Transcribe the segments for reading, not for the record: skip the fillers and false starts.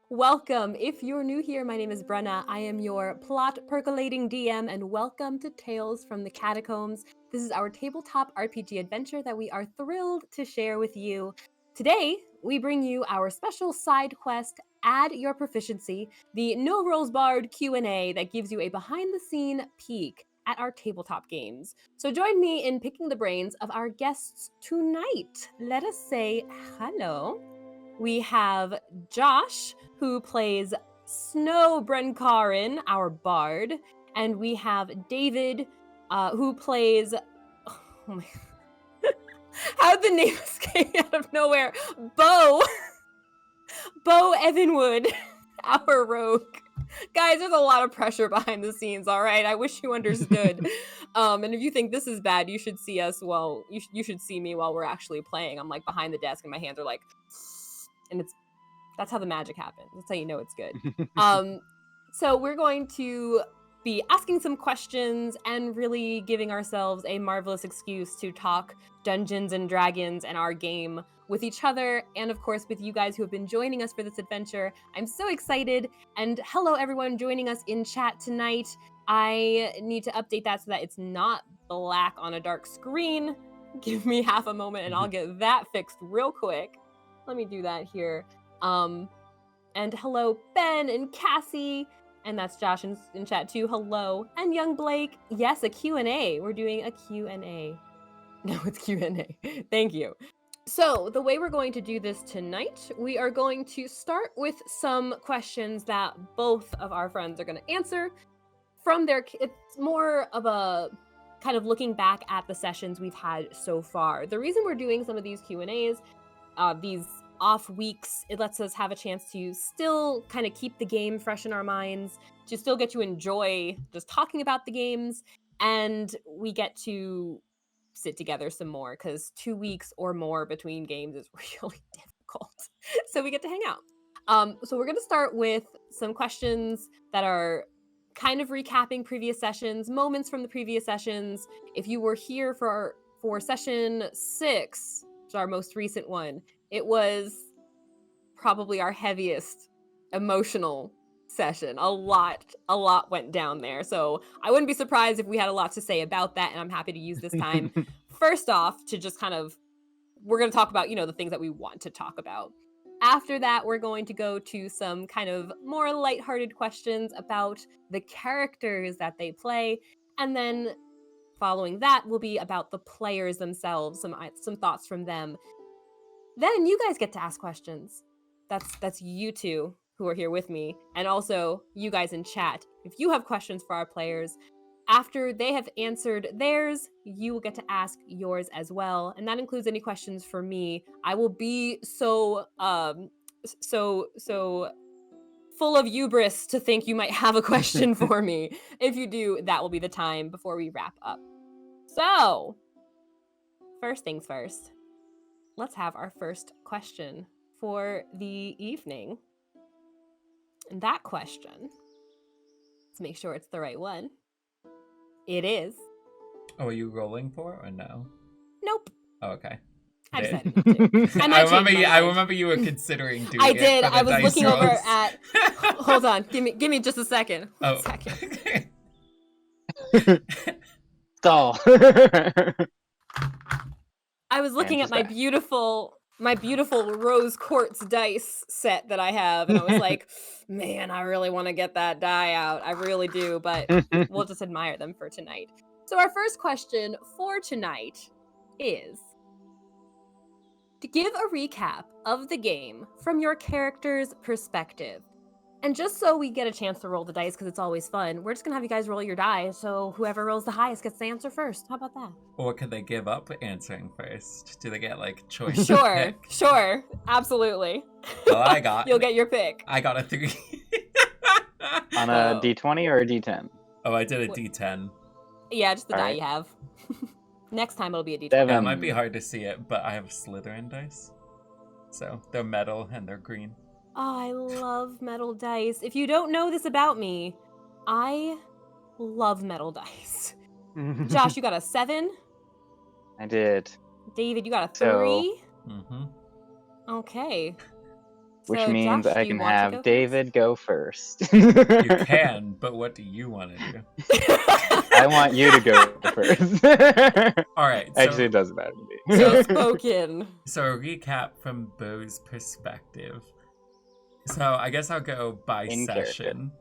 Welcome. If you're new here, my name is Brenna. I am your plot percolating DM, and welcome to Tales from the Catacombs. This is our tabletop RPG adventure that we are thrilled to share with you. Today, we bring you our special side quest, Add Your Proficiency, the No Rolls Barred Q&A that gives you a behind-the-scene peek at our tabletop games. So join me in picking the brains of our guests tonight. Let us say hello. We have Josh, who plays Snow Brencarin, our bard, and we have David, who plays. Oh my! How'd the name escape out of nowhere? Beau Evenwood, our rogue. Guys, there's a lot of pressure behind the scenes. All right, I wish you understood. And if you think this is bad, you should see us. Well, you should see me while we're actually playing. I'm like behind the desk, and my hands are like, and that's how the magic happens. That's how you know it's good. So we're going to be asking some questions and really giving ourselves a marvelous excuse to talk Dungeons and Dragons and our game with each other, and of course with you guys who have been joining us for this adventure. I'm so excited, and hello everyone joining us in chat tonight. I need to update that so that it's not black on a dark screen. Give me half a moment and I'll get that fixed real quick. Let me do that here. And hello, Ben and Cassie, and that's Josh in chat too. Hello, and young Blake. Yes, a Q&A. We're doing a Q&A. No, it's Q&A. Thank you. So the way we're going to do this tonight, we are going to start with some questions that both of our friends are going to answer from their. It's more of a kind of looking back at the sessions we've had so far. The reason we're doing some of these Q&As, these off weeks, it lets us have a chance to still kind of keep the game fresh in our minds, to still get to enjoy just talking about the games, and we get to sit together some more because 2 weeks or more between games is really difficult. So we get to hang out. So we're going to start with some questions that are kind of recapping previous sessions, moments from the previous sessions. If you were here for session 6, which is our most recent one, it was probably our heaviest emotional session. A lot went down there. So I wouldn't be surprised if we had a lot to say about that, and I'm happy to use this time first off to just kind of, we're going to talk about, the things that we want to talk about. After that, we're going to go to some kind of more lighthearted questions about the characters that they play, and then following that will be about the players themselves, some thoughts from them. Then you guys get to ask questions. That's you two who are here with me, and also you guys in chat. If you have questions for our players, after they have answered theirs, you will get to ask yours as well, and that includes any questions for me. I will be so full of hubris to think you might have a question for me. If you do, that will be the time before we wrap up. So, first things first. Let's have our first question for the evening. And that question, let's make sure it's the right one. It is. Oh, are you rolling for or no? Nope. Oh, okay. I decided not to. I remember you were considering doing I it. did. For the I was dice looking rolls. over at. Hold on. Give me just a second. Oh. Second. Stall. I was looking at my beautiful rose quartz dice set that I have, and I was like, man, I really want to get that die out. I really do, but we'll just admire them for tonight. So our first question for tonight is to give a recap of the game from your character's perspective. And just so we get a chance to roll the dice, because it's always fun, we're just going to have you guys roll your die, so whoever rolls the highest gets to answer first. How about that? Or can they give up answering first? Do they get, choice? Sure. Absolutely. Well, You'll get your pick. I got a 3. On a D20 or a D10? Oh, I did a D10. Yeah, just the All die right. you have. Next time it'll be a D20. Yeah, it might be hard to see it, but I have Slytherin dice. So, they're metal and they're green. Oh, I love metal dice. If you don't know this about me, I love metal dice. Josh, you got a 7? I did. David, you got a 3? Mm-hmm. Okay. which So, means Josh, I do you can want to have go David go first. You can, but what do you want to do? first? I want you to go first. All right. Actually, So, it doesn't matter to me. So spoken. so a recap from Beau's perspective. So I guess I'll go by In character. session.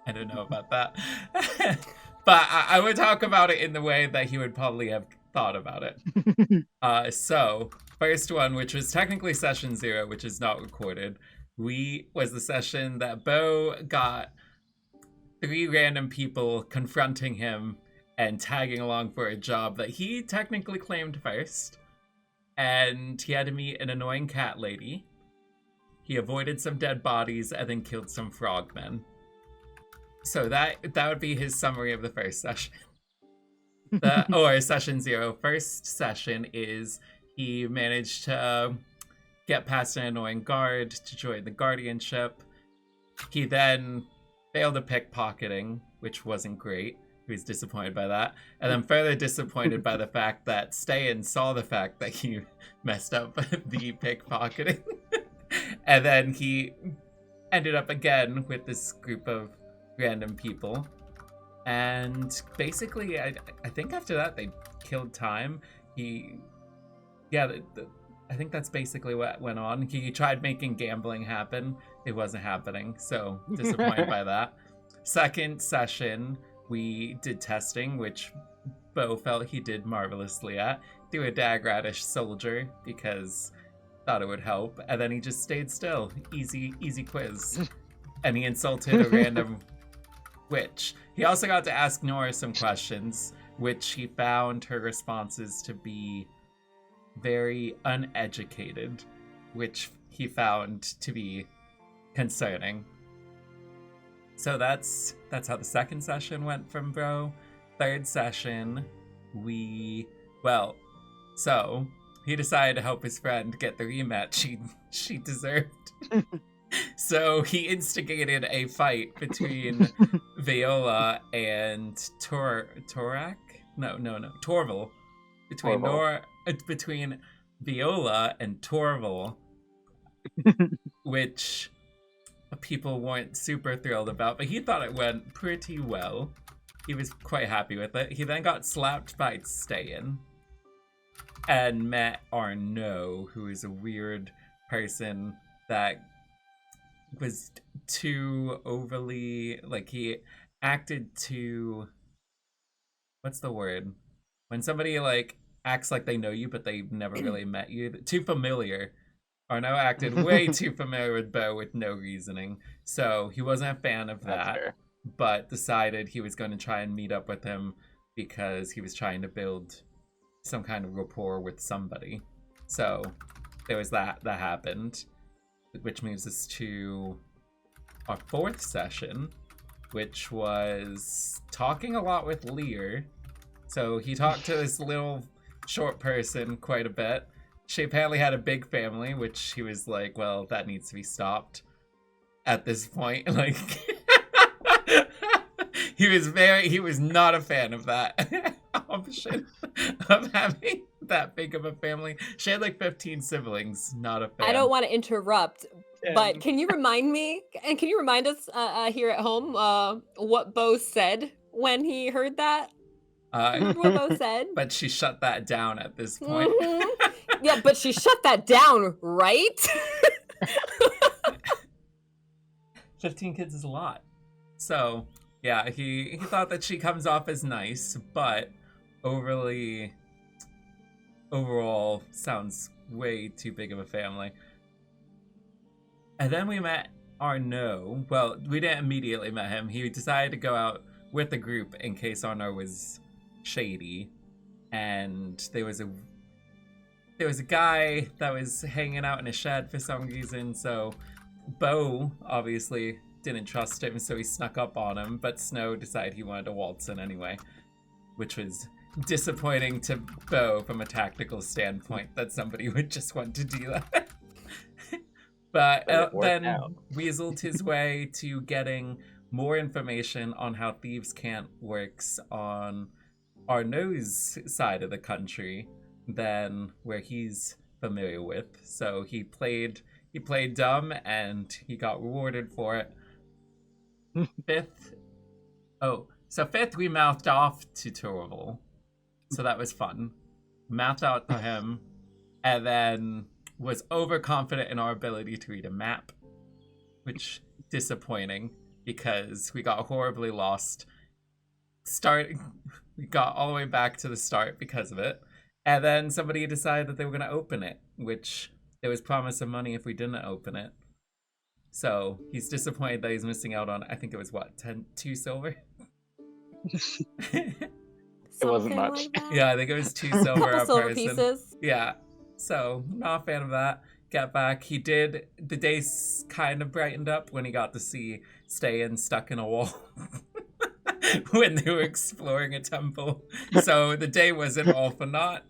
I don't know about that. But I would talk about it in the way that he would probably have thought about it. So, first one, which was technically session 0, which is not recorded, was the session that Beau got 3 random people confronting him and tagging along for a job that he technically claimed first. And he had to meet an annoying cat lady. He avoided some dead bodies and then killed some frogmen. So that would be his summary of the first session. Or session 0. First session is he managed to get past an annoying guard to join the guardianship. He then failed a pickpocketing, which wasn't great. He was disappointed by that. And then further disappointed by the fact that Stayan saw the fact that he messed up the pickpocketing. And then he ended up again with this group of random people. And basically, I think after that, they killed time. I think that's basically what went on. He tried making gambling happen. It wasn't happening, so disappointed by that. Second session, we did testing, which Beau felt he did marvelously at. Threw a dagger at a soldier because thought it would help, and then he just stayed still. Easy quiz. And he insulted a random witch. He also got to ask Nora some questions, which he found her responses to be very uneducated, which he found to be concerning. So that's how the second session went from Beau. Third session, so he decided to help his friend get the rematch she deserved. So he instigated a fight between Viola and Torval. Between Viola and Torval, which people weren't super thrilled about, but he thought it went pretty well. He was quite happy with it. He then got slapped by Stayan and met Arnaud, who is a weird person that was too overly, he acted too, what's the word? When somebody, acts like they know you, but they've never really met you. Too familiar. Arnaud acted way too familiar with Beau with no reasoning. So he wasn't a fan of that, but decided he was going to try and meet up with him because he was trying to build some kind of rapport with somebody. So there was that happened, which moves us to our fourth session, which was talking a lot with Lear. So he talked to this little short person quite a bit. She apparently had a big family, which he was like, well, that needs to be stopped at this point. He was not a fan of that option of having that big of a family. She had 15 siblings, not a fan. I don't want to interrupt, but can you remind me, and can you remind us here at home what Beau said when he heard that? Remember what Beau said? But she shut that down at this point. Mm-hmm. Yeah, but she shut that down, right? 15 kids is a lot. So, yeah, he thought that she comes off as nice, but overall sounds way too big of a family. And then we met Arnaud. Well, we didn't immediately met him. He decided to go out with the group in case Arnaud was shady. And there was a guy that was hanging out in a shed for some reason, so Beau obviously didn't trust him, so he snuck up on him, but Snow decided he wanted to waltz in anyway, which was disappointing to Beau from a tactical standpoint that somebody would just want to do that. But then weaseled his way to getting more information on how Thieves' Cant works on Arnaud's side of the country than where he's familiar with. So he played he played dumb and he got rewarded for it. Fifth we mouthed off to Torval. So that was fun. Mouthed out to him, and then was overconfident in our ability to read a map, which disappointing because we got horribly lost. We got all the way back to the start because of it, and then somebody decided that they were going to open it, which there was promise of money if we didn't open it. So he's disappointed that he's missing out on, I think it was 2 silver? It wasn't Something much. like that. Yeah, I think it was 2 silver Couple a silver person. pieces. Yeah, so not a fan of that. Get back. The days kind of brightened up when he got to see Stayin stuck in a wall when they were exploring a temple. So the day wasn't all for naught.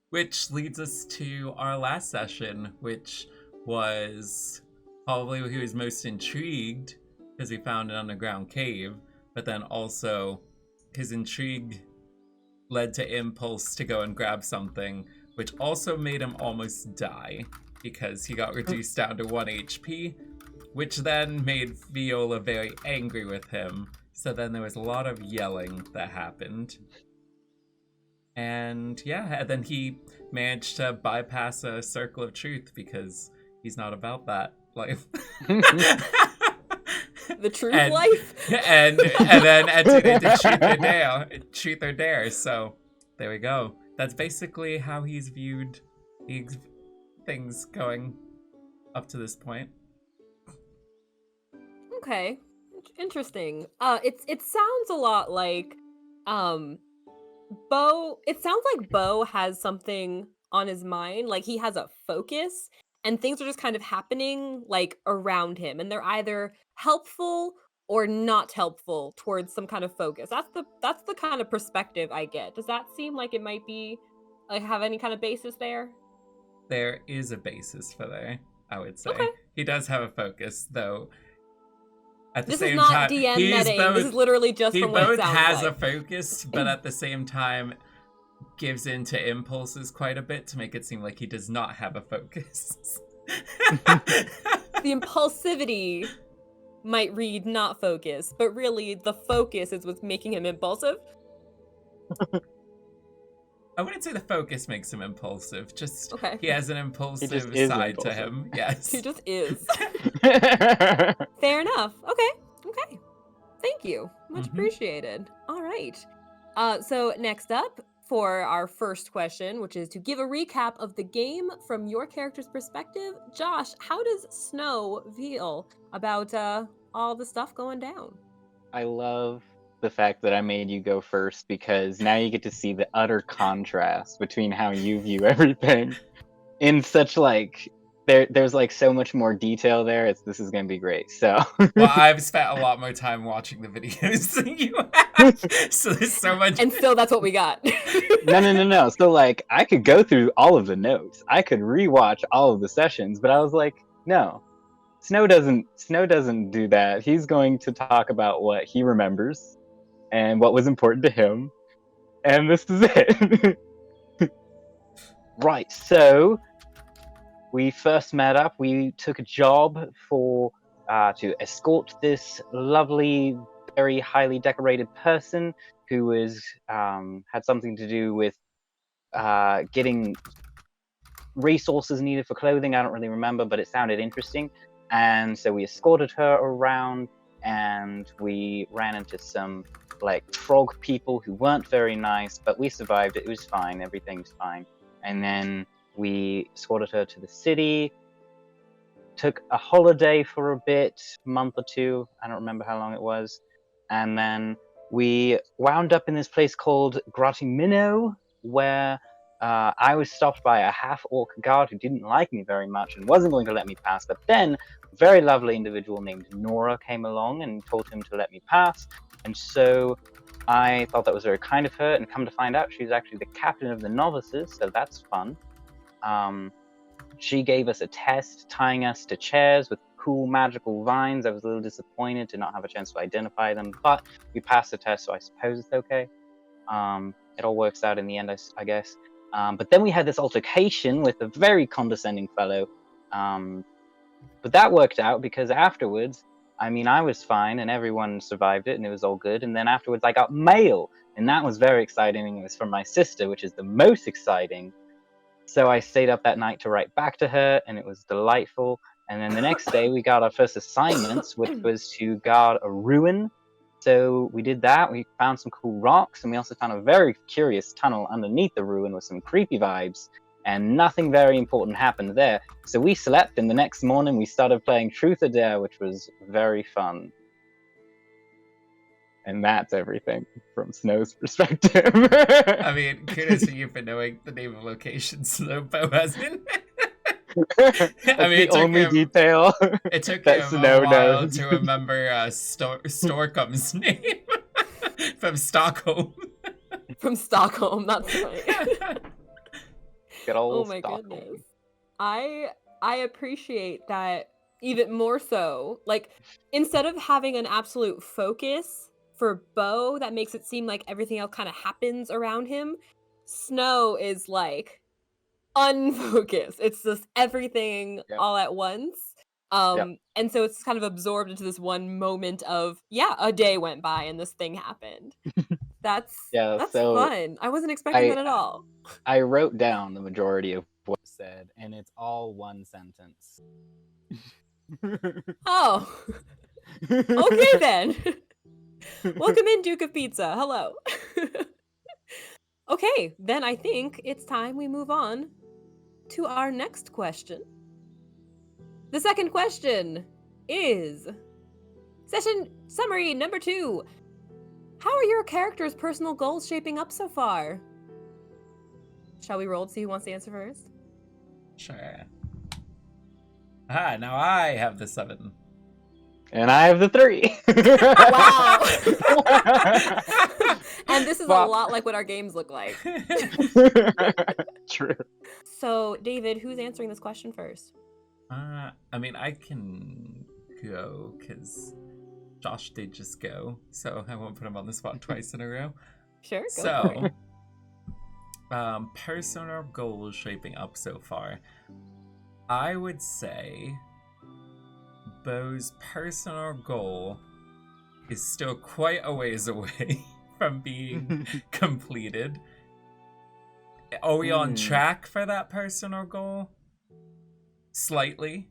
Which leads us to our last session, which was probably where he was most intrigued because we found an underground cave, but then also his intrigue led to impulse to go and grab something, which also made him almost die because he got reduced down to 1 HP, which then made Viola very angry with him. So then there was a lot of yelling that happened. And then he managed to bypass a circle of truth because he's not about that life. The truth life? And then entered into truth or dare. So there we go. That's basically how he's viewed these things going up to this point. Okay. Interesting. It sounds a lot like Beau, it sounds like Beau has something on his mind, like he has a focus and things are just kind of happening like around him and they're either helpful or not helpful towards some kind of focus. That's the kind of perspective I get. Does that seem like it might be like have any kind of basis there? There is a basis for there, I would say. Okay. He does have a focus, though. At the This same is not time, DM he's netting. both, This is literally just he from what it both sounds has like. a focus, but at the same time gives into impulses quite a bit to make it seem like he does not have a focus. The impulsivity might read not focus, but really the focus is what's making him impulsive. I wouldn't say the focus makes him impulsive. Just Okay. he has an impulsive is side to impulsive. him. Yes. He just is. Fair enough. Okay. Thank you. Much Mhm. appreciated. All right. So next up for our first question, which is to give a recap of the game from your character's perspective. Josh, how does Snow feel about all the stuff going down? I love the fact that I made you go first because now you get to see the utter contrast between how you view everything in such like there's like so much more detail there. This is gonna be great. So Well, I've spent a lot more time watching the videos than you have, so there's so much. And still, that's what we got. no. So like I could go through all of the notes. I could rewatch all of the sessions, but I was like, no. Snow doesn't do that. He's going to talk about what he remembers and what was important to him. And this is it. Right, so we first met up. We took a job to escort this lovely, very highly decorated person who was had something to do with getting resources needed for clothing. I don't really remember, but it sounded interesting. And so we escorted her around, and we ran into some like frog people who weren't very nice, but we survived it. It was fine. Everything's fine. And then we escorted her to the city, took a holiday for a bit, month or two. I don't remember how long it was. And then we wound up in this place called Gratimino, where I was stopped by a half-orc guard who didn't like me very much and wasn't going to let me pass. But then a very lovely individual named Nora came along and told him to let me pass. And so I thought that was very kind of her, and come to find out she's actually the captain of the novices, so that's fun. She gave us a test, tying us to chairs with cool magical vines. I was a little disappointed to not have a chance to identify them, but we passed the test, so I suppose it's okay. It all works out in the end, I guess. But then we had this altercation with a very condescending fellow But that worked out because afterwards, I mean, I was fine and everyone survived it and it was all good. And then afterwards, I got mail, and that was very exciting. It was from my sister, which is the most exciting. So I stayed up that night to write back to her, and it was delightful. And then the next day, we got our first assignments, which was to guard a ruin. So we did that. We found some cool rocks, and we also found a very curious tunnel underneath the ruin with some creepy vibes. And nothing very important happened there. So we slept, and the next morning we started playing Truth or Dare, which was very fun. And that's everything from Snow's perspective. I mean, kudos to you for knowing the name of locations, so Beau hasn't. I mean, the only detail it took that him Snow a while knows. to remember Storkum's name from Stockholm. From Stockholm, that's right. Good old Oh my Stockholm. goodness. I appreciate that even more so. Like, instead of having an absolute focus for Beau that makes it seem like everything else kind of happens around him, Snow is like unfocused. It's just everything Yep. all at once. And so it's kind of absorbed into this one moment of, yeah, a day went by and this thing happened. That's so fun. I wasn't expecting that at all. I wrote down the majority of what was said, and it's all one sentence. Oh. Okay then. Welcome in, Duke of Pizza. Hello. Okay, then I think it's time we move on to our next question. The second question is session summary number 2. How are your character's personal goals shaping up so far? Shall we roll to see who wants to answer first? Sure. Now I have the 7. And I have the 3. Wow. And this is a lot like what our games look like. True. So, David, who's answering this question first? I mean, I can go because Josh did just go, so I won't put him on the spot twice in a row. Sure, go for it. Personal goals shaping up so far. I would say Beau's personal goal is still quite a ways away from being completed. Are we on track for that personal goal? Slightly.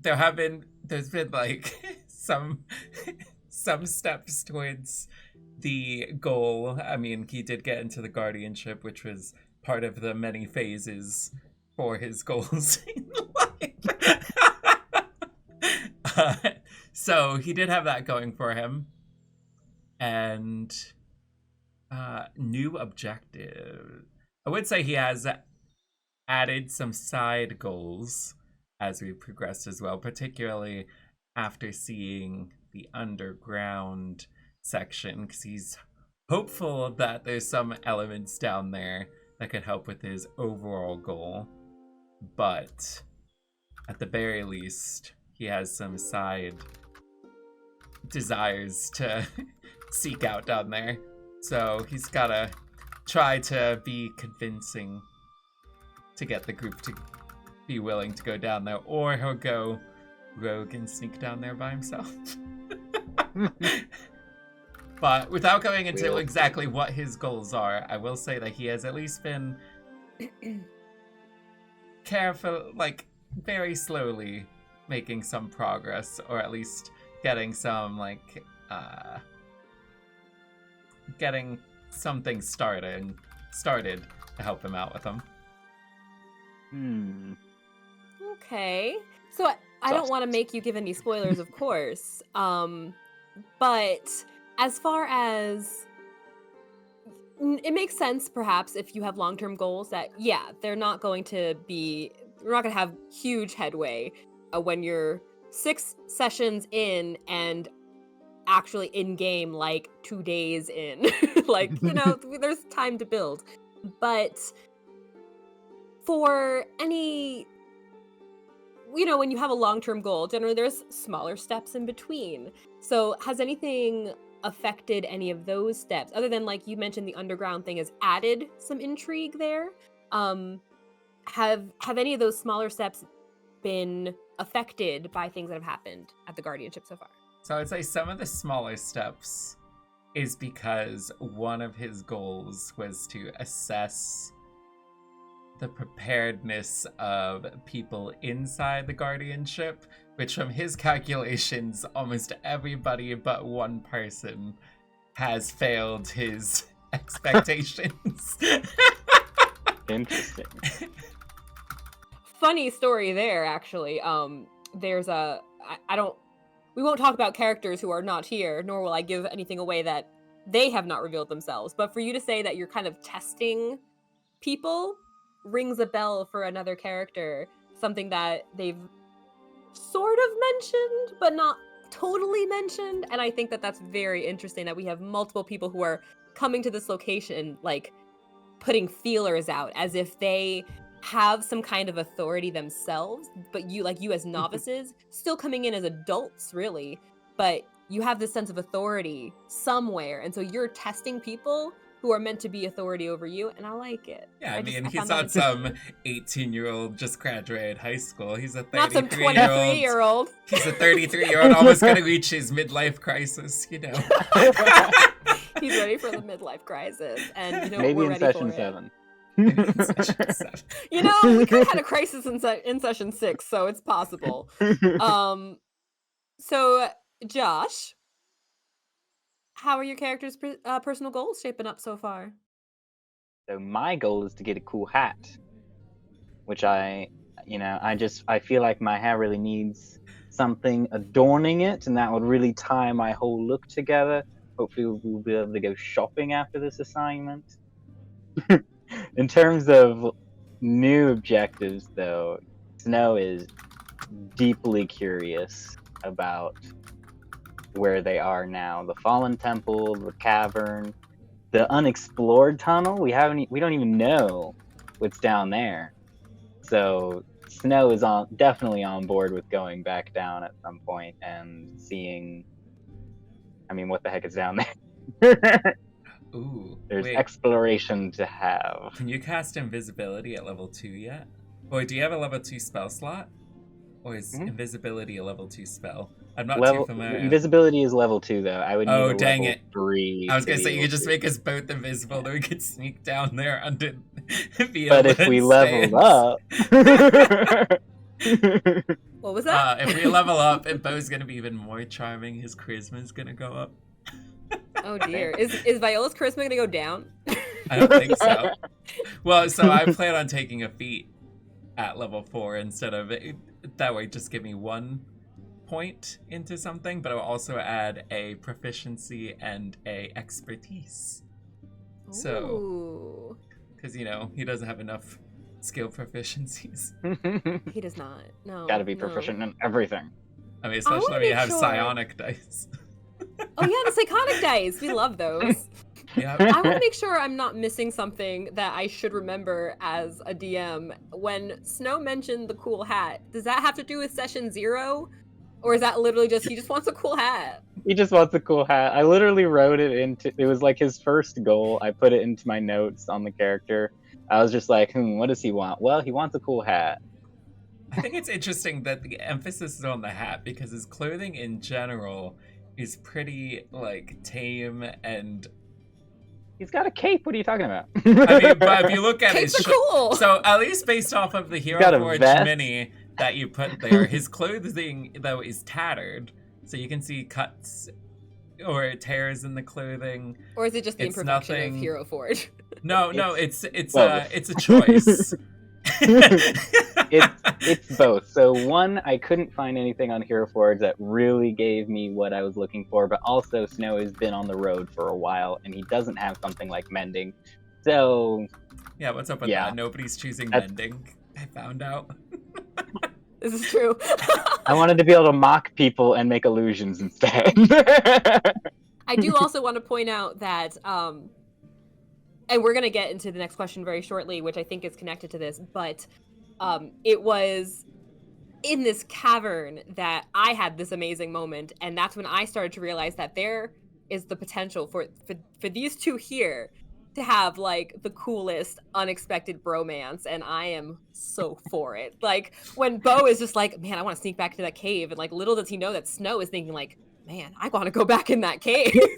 There's been like some steps towards the goal. I mean, he did get into the guardianship, which was part of the many phases for his goals in life. So he did have that going for him. And new objective. I would say he has added some side goals as we progressed as well, particularly after seeing the underground section, because he's hopeful that there's some elements down there that could help with his overall goal. But at the very least, he has some side desires to seek out down there. So he's gotta try to be convincing to get the group to be willing to go down there, or he'll go rogue and sneak down there by himself. But without going into exactly what his goals are, I will say that he has at least been careful, like very slowly making some progress, or at least getting some getting something started to help him out with them. Okay. So I don't want to make you give any spoilers, of course. But as far as it makes sense, perhaps, if you have long-term goals that, yeah, we're not going to have huge headway when you're 6 sessions in and actually in game like 2 days in. Like, there's time to build. But for any, when you have a long-term goal, generally there's smaller steps in between. So has anything affected any of those steps, other than, like you mentioned, the underground thing has added some intrigue there? Have any of those smaller steps been affected by things that have happened at the guardianship so far? So I'd say some of the smaller steps is because one of his goals was to assess the preparedness of people inside the guardianship, which from his calculations, almost everybody but one person has failed his expectations. Interesting. Funny story there, actually. There's we won't talk about characters who are not here, nor will I give anything away that they have not revealed themselves. But for you to say that you're kind of testing people rings a bell for another character, something that they've sort of mentioned, but not totally mentioned. And I think that that's very interesting that we have multiple people who are coming to this location, like putting feelers out as if they have some kind of authority themselves, but you as novices still coming in as adults, really, but you have this sense of authority somewhere, and so you're testing people who are meant to be authority over you, and I like it. Yeah, I mean, he's not some 18-year-old just graduated high school. He's a 33-year-old. Not some 23-year-old. He's a 33-year-old almost going to reach his midlife crisis, you know. He's ready for the midlife crisis, and you know, Maybe we're in ready session for 7. it. You know, we kind of had a crisis in session 6, so it's possible. So Josh, how are your characters' personal goals shaping up so far? So my goal is to get a cool hat, which I feel like my hair really needs something adorning it, and that would really tie my whole look together. Hopefully we'll be able to go shopping after this assignment. In terms of new objectives, though, Snow is deeply curious about where they are now. The Fallen Temple, the cavern, the unexplored tunnel. We don't even know what's down there. So Snow is definitely on board with going back down at some point and seeing, what the heck is down there? Ooh, There's wait. Exploration to have. Can you cast invisibility at level 2 yet? Or do you have a level 2 spell slot? Or is invisibility a level 2 spell? I'm not too familiar. Invisibility is level 2, though. I would need a dang level it. 3. I was going to say, you could just make us both invisible, then we could sneak down there under the But if we level up... What was that? If we level up, and Beau's going to be even more charming, his charisma is going to go up. Oh dear. Is Viola's charisma going to go down? I don't think so. Well, so I plan on taking a feat at level 4 instead of it. That way, just give me 1 point into something, but I'll also add a proficiency and a expertise. Ooh. So, because he doesn't have enough skill proficiencies. He does not. No. Gotta be proficient in everything. I mean, especially when you have psionic dice. Oh yeah, the psychotic dice. We love those. Yeah. I want to make sure I'm not missing something that I should remember as a DM. When Snow mentioned the cool hat, does that have to do with session 0? Or is that literally just, he just wants a cool hat? He just wants a cool hat. I literally wrote it was like his first goal. I put it into my notes on the character. I was just like, what does he want? Well, he wants a cool hat. I think it's interesting that the emphasis is on the hat because his clothing in general is pretty, tame and... He's got a cape. What are you talking about? I mean, but if you look at Capes are cool! So at least based off of the Hero Forge mini that you put there, his clothing, though, is tattered. So you can see cuts or tears in the clothing. Or is it just the imperfection of Hero Forge? No, it's a choice. It's both. So one, I couldn't find anything on Hero Forge that really gave me what I was looking for, but also Snow has been on the road for a while and he doesn't have something like mending. So yeah, what's up with that? Nobody's choosing mending. I found out. This is true. I wanted to be able to mock people and make illusions instead. I do also want to point out that and we're going to get into the next question very shortly, which I think is connected to this, but it was in this cavern that I had this amazing moment, and that's when I started to realize that there is the potential for these two here to have like the coolest unexpected bromance, and I am so for it. Like when Beau is just like, man, I want to sneak back to that cave, and like little does he know that Snow is thinking like, man, I want to go back in that cave. You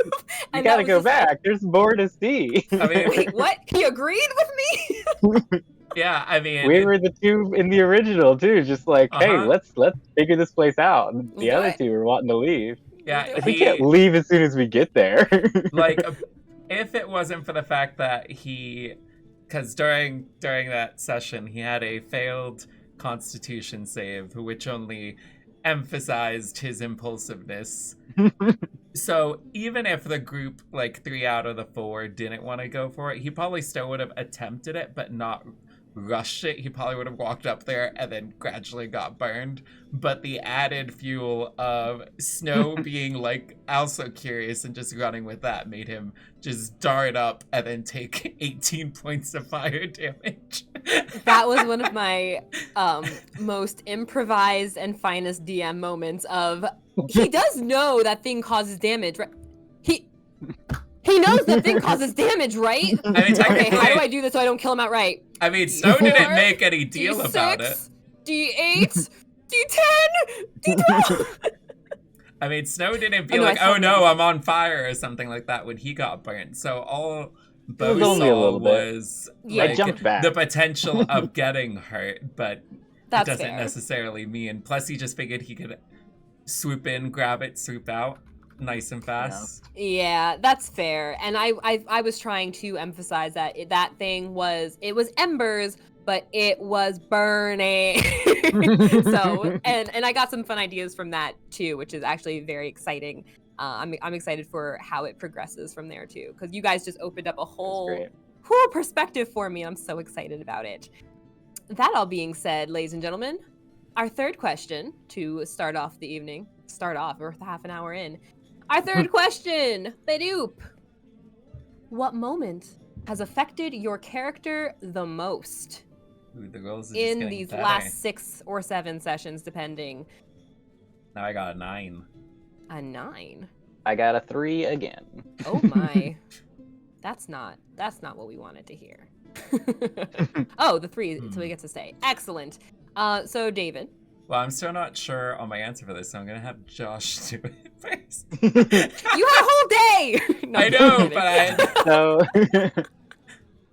And gotta that was go just like, back. There's more to see. I mean, wait, what? He agreed with me? yeah, I mean, We were the two in the original too, just like, hey, Uh-huh. let's figure this place out. And the Let's do other it. two were wanting to leave. yeah, Like, we can't leave as soon as we get there. like if it wasn't for the fact that because during that session he had a failed Constitution save, which only emphasized his impulsiveness. So even if the group, like 3 out of the 4, didn't want to go for it, he probably still would have attempted it, but not rushed it. He probably would have walked up there and then gradually got burned. But the added fuel of Snow being like also curious and just running with that made him just dart up and then take 18 points of fire damage. That was one of my most improvised and finest DM moments of, he does know that thing causes damage, right? He knows that thing causes damage, right? I mean, Okay, how do technically, I do this so I don't kill him outright? I mean, Snow didn't D4, make any deal about it. D6, D8, D10, D12. I mean, Snow didn't be Oh, no, like, I saw oh no, that. I'm on fire or something like that when he got burnt. So all Beau was only a saw little bit. was Yeah. I like, jumped back. the potential of getting hurt, but it That's doesn't fair. necessarily mean. Plus, he just figured he could swoop in, grab it, swoop out, nice and fast. Yeah, that's fair. And I was trying to emphasize that that thing was embers, but it was burning. So and I got some fun ideas from that too, which is actually very exciting. I'm excited for how it progresses from there too, because you guys just opened up a whole perspective for me. I'm so excited about it. That all being said, ladies and gentlemen, our third question to start off the evening. We're half an hour in. Our third question, Bedoop. What moment has affected your character the most Ooh, the rolls are just in getting these better. last 6 or 7 sessions, depending? Now I got a 9. A 9. I got a 3 again. Oh my. That's not what we wanted to hear. Oh, the 3, so we get to stay. Excellent. So David. Well, I'm still not sure on my answer for this, so I'm gonna have Josh do it first. You had a whole day. No, I I'm know, kidding. but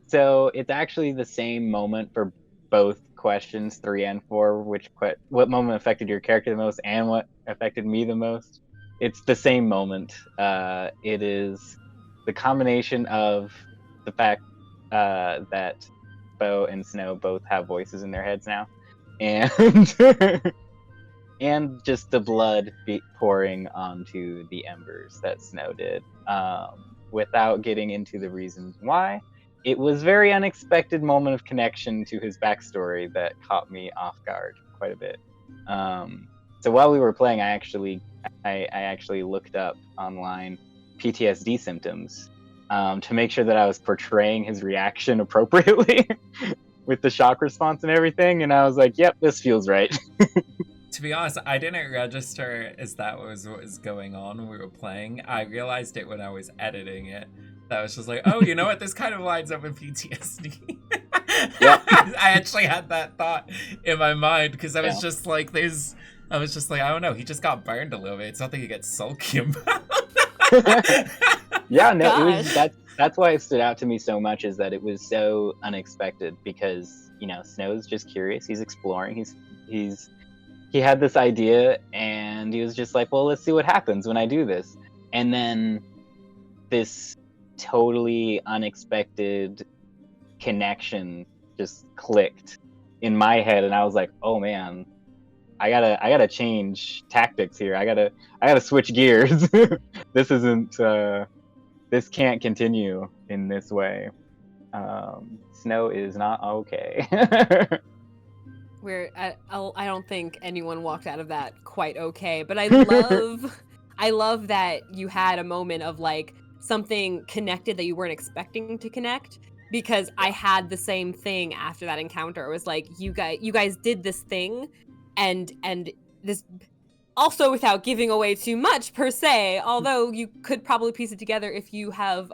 So it's actually the same moment for both questions 3 and 4. What moment affected your character the most, and what affected me the most? It's the same moment. It is the combination of the fact that Beau and Snow both have voices in their heads now, and and just the blood pouring onto the embers that Snow did. Without getting into the reasons why, it was a very unexpected moment of connection to his backstory that caught me off guard quite a bit. So while we were playing, I actually looked up online PTSD symptoms to make sure that I was portraying his reaction appropriately with the shock response and everything. And I was like, yep, this feels right. to be honest, I didn't register as that was what was going on when we were playing. I realized it when I was editing it. That was just like, oh, you know what? This kind of lines up with PTSD. Yeah. I actually had that thought in my mind because I was Yeah. just like, I don't know. He just got burned a little bit. It's nothing to get sulky about. Yeah, no, it Gosh. was that's why it stood out to me so much, is that it was so unexpected, because, you know, Snow's just curious, he's exploring, he had this idea and he was just like, well, let's see what happens when I do this. And then this totally unexpected connection just clicked in my head, and I was like, oh man, I gotta change tactics here. I gotta switch gears. This can't continue in this way. Snow is not okay. I don't think anyone walked out of that quite okay, but I love that you had a moment of like something connected that you weren't expecting to connect, because I had the same thing after that encounter. It was like you guys did this thing, and this Also, without giving away too much per se, although you could probably piece it together if you have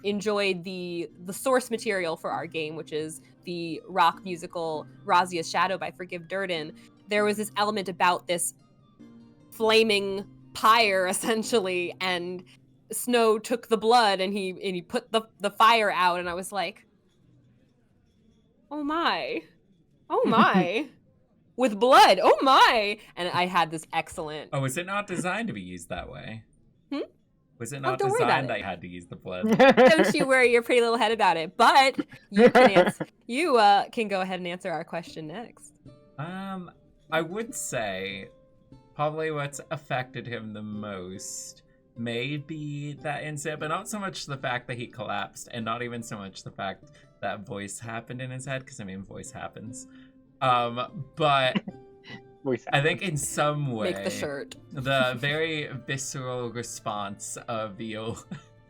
enjoyed the source material for our game, which is the rock musical Razia's Shadow by Forgive Durden. There was this element about this flaming pyre, essentially, and Snow took the blood and he put the fire out, and I was like, oh my, with blood, oh my. And I had this excellent. Oh, was it not designed to be used that way? Was it not don't worry about designed it. that you had to use the blood? Don't you worry your pretty little head about it. But you can can go ahead and answer our question next. I would say probably what's affected him the most may be that incident, but not so much the fact that he collapsed, and not even so much the fact that voice happened in his head, because I mean voice happens. But I think in some way, make the shirt. The very visceral response of Viola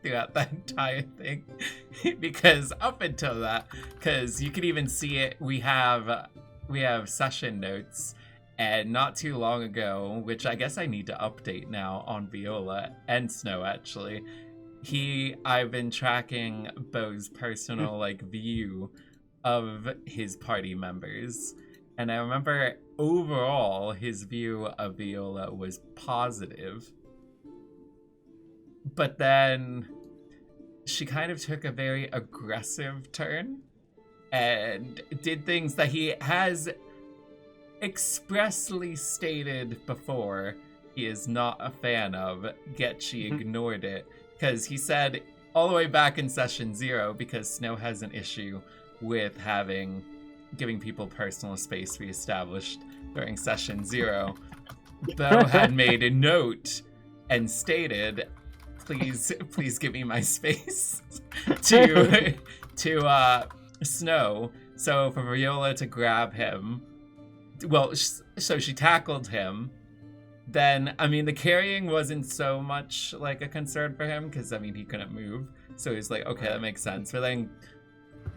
throughout that entire thing, because up until that, because you can even see it, we have session notes, and not too long ago, which I guess I need to update now on Viola and Snow actually. I've been tracking Beau's personal view of his party members, and I remember overall his view of Viola was positive, but then she kind of took a very aggressive turn and did things that he has expressly stated before he is not a fan of, yet she ignored it, because he said all the way back in session 0, because Snow has an issue with giving people personal space reestablished during session 0, Beau had made a note and stated, please give me my space to Snow. So for Viola to grab him, so she tackled him. Then, I mean, the carrying wasn't so much like a concern for him, because, I mean, he couldn't move. So he's like, okay, that makes sense. But then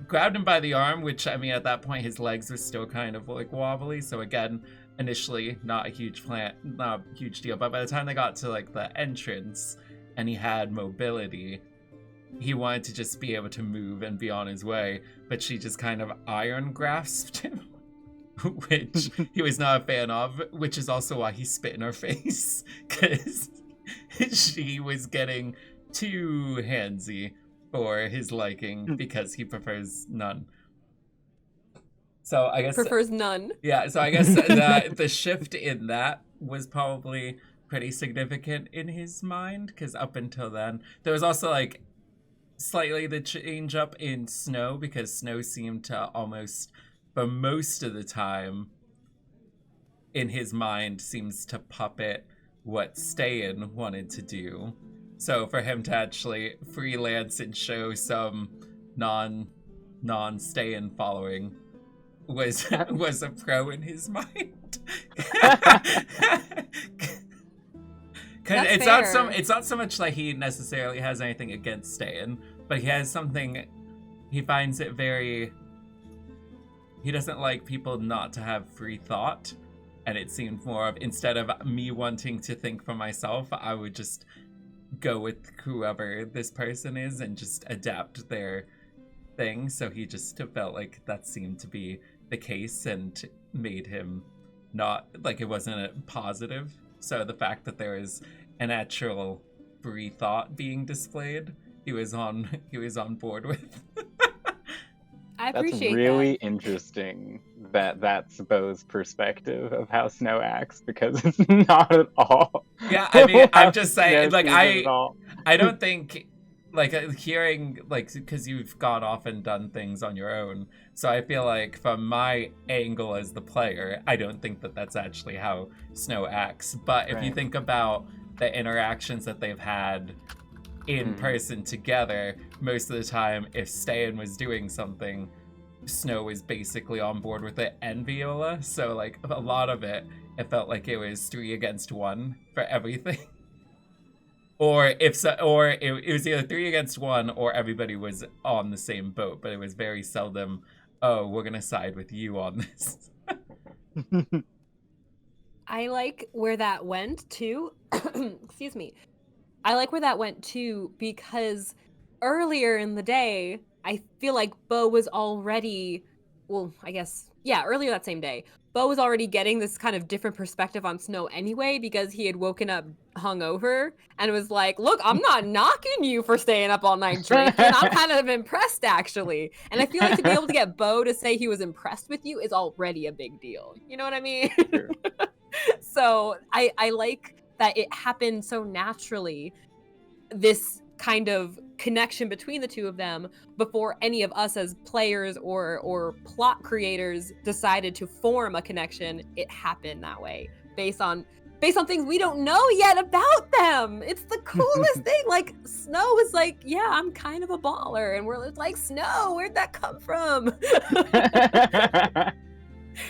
grabbed him by the arm, which, I mean, at that point, his legs were still kind of wobbly. So again, initially, not a huge deal. But by the time they got to the entrance and he had mobility, he wanted to just be able to move and be on his way. But she just kind of iron grasped him, which he was not a fan of, which is also why he spit in her face, because she was getting too handsy for his liking, because he prefers none. So I guess prefers none. Yeah, so I guess that the shift in that was probably pretty significant in his mind, because up until then there was also slightly the change up in Snow, because Snow seemed to almost, for most of the time, in his mind, seems to puppet what Stayin wanted to do. So for him to actually freelance and show some non-Stayin following was a pro in his mind. Because it's not so much like he necessarily has anything against Stayin, but he has something. He finds it very. He doesn't like people not to have free thought, and it seemed more of, instead of me wanting to think for myself, I would just go with whoever this person is and just adapt their thing. So he just felt like that seemed to be the case and made him not, it wasn't a positive. So the fact that there is an actual free thought being displayed, he was on board with. I appreciate that's really that. interesting that's Beau's perspective of how Snow acts, because it's not at all. Yeah, I mean, I'm just saying, I don't think, hearing, because you've gone off and done things on your own, so I feel like from my angle as the player, I don't think that that's actually how Snow acts. But if you think about the interactions that they've had in person together, most of the time, if Stayin was doing something, Snow was basically on board with it, and Viola. So a lot of it felt like it was 3 against 1 for everything. Or it was either 3 against 1 or everybody was on the same boat, but it was very seldom, oh, we're gonna side with you on this. I like where that went to. Excuse me. I like where that went too because earlier in the day, I feel like Beau was already, well, I guess, yeah, earlier that same day, Beau was already getting this kind of different perspective on Snow anyway because he had woken up hungover and was like, look, I'm not knocking you for staying up all night drinking. I'm kind of impressed actually. And I feel like to be able to get Beau to say he was impressed with you is already a big deal. You know what I mean? True. So I like that it happened so naturally, this kind of connection between the two of them before any of us as players or plot creators decided to form a connection. It happened that way based on things we don't know yet about them. It's the coolest thing. Like Snow is like, yeah, I'm kind of a baller, and we're like, Snow, where'd that come from?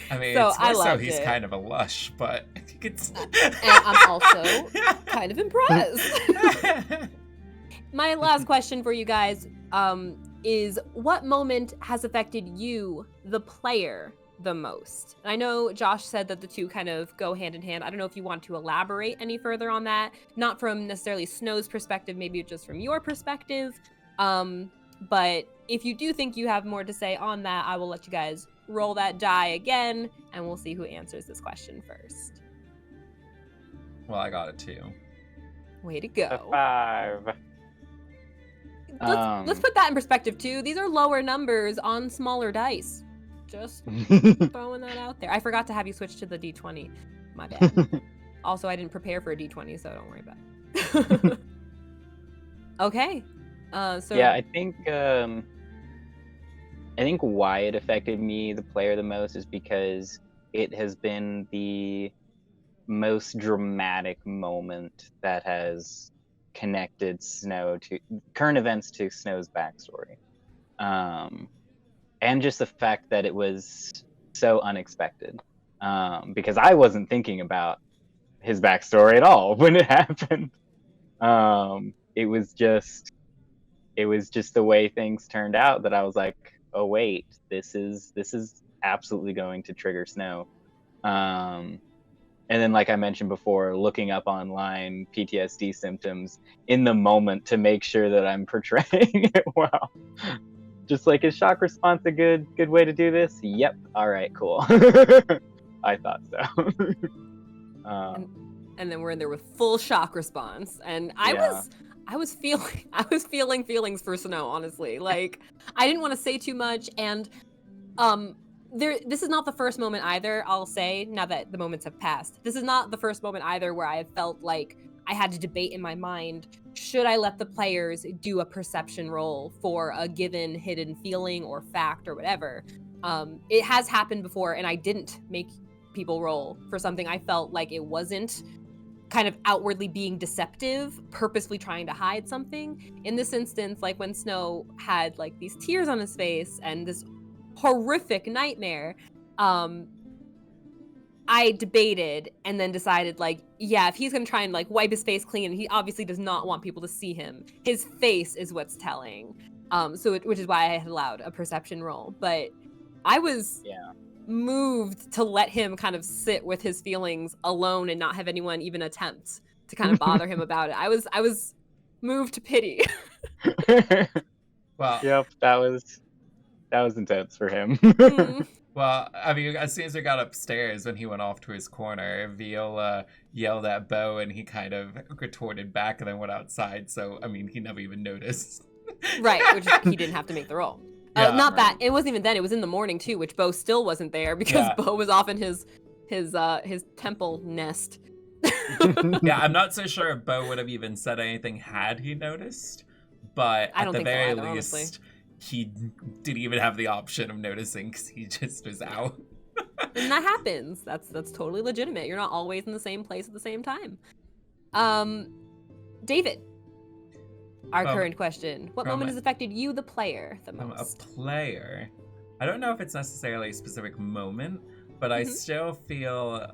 I mean, So it's I more so loved he's it. kind of a lush, but it's... And I'm also kind of impressed. My last question for you guys is, what moment has affected you, the player, the most? And I know Josh said that the two kind of go hand in hand. I don't know if you want to elaborate any further on that, not from necessarily Snow's perspective, maybe just from your perspective. But if you do think you have more to say on that, I will let you guys roll that die again, and we'll see who answers this question first. Well, I got it too. Way to A go. 5. Let's put that in perspective too. These are lower numbers on smaller dice. Just throwing that out there. I forgot to have you switch to the D20. My bad. Also, I didn't prepare for a D20, so don't worry about it. Okay. So Yeah, I think why it affected me, the player, the most is because it has been the most dramatic moment that has connected Snow to current events to Snow's backstory. And just the fact that it was so unexpected. Because I wasn't thinking about his backstory at all when it happened. It was just the way things turned out that I was like, oh wait, this is absolutely going to trigger Snow. And then, like I mentioned before, looking up online PTSD symptoms in the moment to make sure that I'm portraying it well. Just like, is shock response a good way to do this? Yep. All right, cool. I thought so. and then we're in there with full shock response, and Yeah. I was feeling feelings for Snow, honestly. Like, I didn't want to say too much, and this is not the first moment either, I'll say, now that the moments have passed. This is not the first moment either where I have felt like I had to debate in my mind, should I let the players do a perception roll for a given hidden feeling or fact or whatever. It has happened before, and I didn't make people roll for something I felt like it wasn't kind of outwardly being deceptive, purposely trying to hide something. In this instance, like when Snow had like these tears on his face and this horrific nightmare, I debated and then decided, like, yeah, if he's gonna try and like wipe his face clean, he obviously does not want people to see him. His face is what's telling. Which is why I had allowed a perception roll. But I was moved to let him kind of sit with his feelings alone and not have anyone even attempt to kind of bother him about it. I was moved to pity. Well, Yep, that was intense for him. Well, I mean, as soon as we got upstairs, when he went off to his corner, Viola yelled at Beau, and he kind of retorted back and then went outside. So, I mean, he never even noticed. Right, which he didn't have to make the roll. Not that it wasn't even then; it was in the morning too, which Beau still wasn't there because Beau was off in his temple nest. Yeah, I'm not so sure if Beau would have even said anything had he noticed, but at the very least, honestly, he didn't even have the option of noticing because he just was out. And that happens. That's totally legitimate. You're not always in the same place at the same time. David, our current question: what moment has affected you, the player, the most? A player? I don't know if it's necessarily a specific moment, but I still feel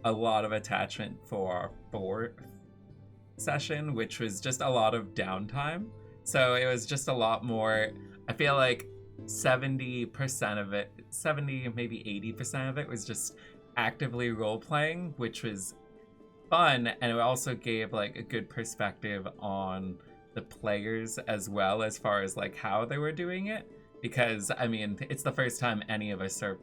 a lot of attachment for our fourth session, which was just a lot of downtime. So it was just a lot more, I feel like 70% of it, 70, maybe 80% of it was just actively role-playing, which was fun, and it also gave like a good perspective on the players as well, as far as like how they were doing it, because I mean it's the first time any of us are,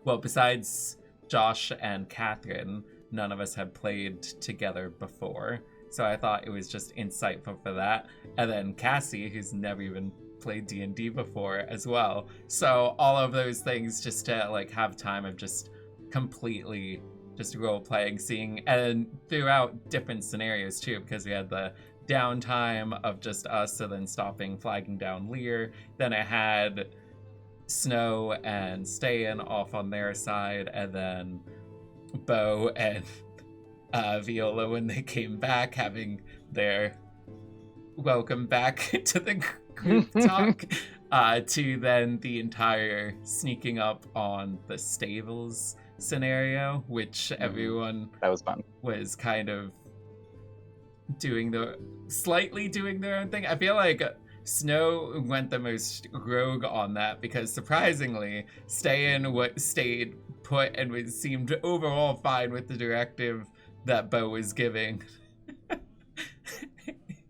well, besides Josh and Catherine, none of us had played together before, so I thought it was just insightful for that. And then Cassie, who's never even played D&D before as well, so all of those things, just to like have time of just completely just role-playing, seeing, and throughout different scenarios too, because we had the downtime of just us, so then stopping, flagging down Lear, then it had Snow and Stayin off on their side, and then Beau and Viola, when they came back, having their welcome back to the group talk, to then the entire sneaking up on the stables scenario, which everyone that was fun. Was kind of slightly doing their own thing. I feel like Snow went the most rogue on that, because surprisingly, stayed put and seemed overall fine with the directive that Beau was giving.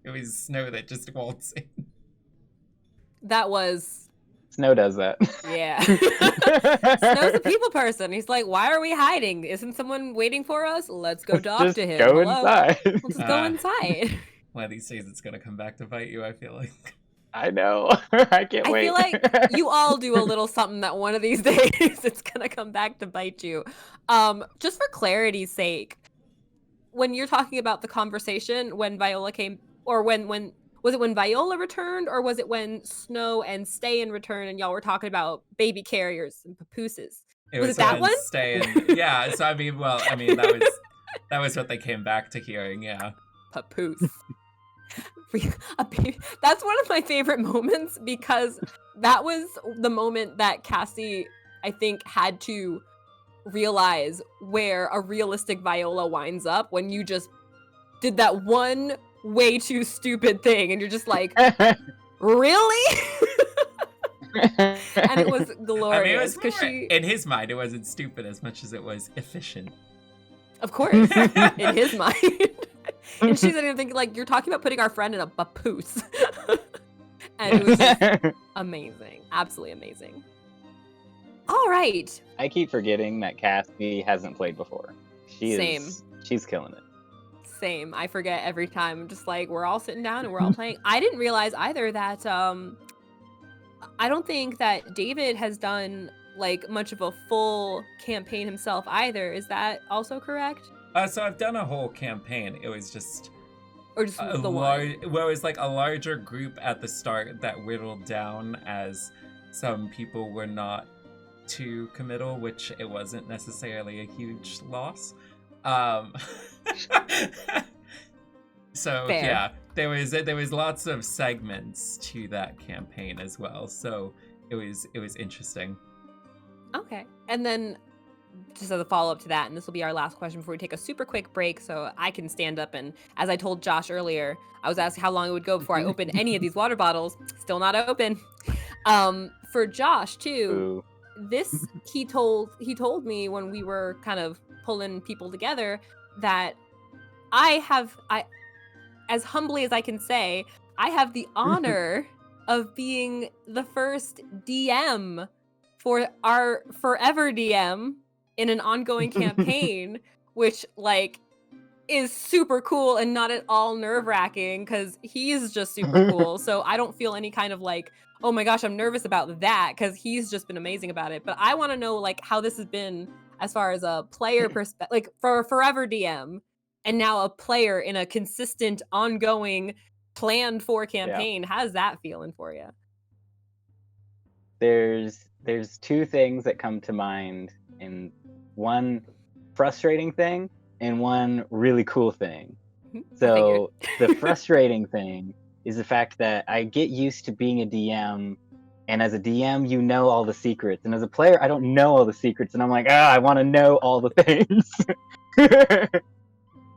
It was Snow that just waltzed in. That was... Snow does that. Yeah. Snow's a people person. He's like, why are we hiding? Isn't someone waiting for us? Let's go talk Just to him. go Hello? inside. We'll just go inside. One of these days it's gonna come back to bite you, I feel like. I know. I can't wait. I feel like you all do a little something that one of these days it's gonna come back to bite you. Just for clarity's sake, when you're talking about the conversation when Viola came, or when was it when Viola returned, or was it when Snow and Stayin returned and y'all were talking about baby carriers and papooses? Was it that one? Stayin, yeah. So I mean, that was what they came back to hearing, yeah. Papoose. That's one of my favorite moments, because that was the moment that Cassie, I think, had to realize where a realistic Viola winds up, when you just did that one way too stupid thing and you're just like, really? And it was glorious, because in his mind it wasn't stupid as much as it was efficient. Of course. In his mind. And she's even thinking, like, you're talking about putting our friend in a papoose. And it was just amazing. Absolutely amazing. All right. I keep forgetting that Cassie hasn't played before. She's killing it. Same. I forget every time. I'm just like, we're all sitting down and we're all playing. I didn't realize either that I don't think that David has done like much of a full campaign himself either. Is that also correct? So I've done a whole campaign. It was just or just the one. Well, it was like a larger group at the start that whittled down as some people were not too committal, which it wasn't necessarily a huge loss. So Fair. Yeah, there was lots of segments to that campaign as well. So it was interesting. Okay. And then just as a follow-up to that, and this will be our last question before we take a super quick break so I can stand up, and as I told Josh earlier, I was asked how long it would go before I opened any of these water bottles. Still not open. For Josh too, this he told me when we were kind of pulling people together that I as humbly as I can say, I have the honor of being the first DM for our forever DM in an ongoing campaign, which like is super cool and not at all nerve-wracking because he's just super cool. So I don't feel any kind of like, oh my gosh, I'm nervous about that because he's just been amazing about it. But I want to know like how this has been as far as a player perspective, like for a forever DM and now a player in a consistent, ongoing, planned for campaign. Yeah. How's that feeling for you? There's two things that come to mind, and one frustrating thing and one really cool thing. So the frustrating thing is the fact that I get used to being a DM, and as a DM, you know all the secrets, and as a player, I don't know all the secrets, and I'm like, I want to know all the things.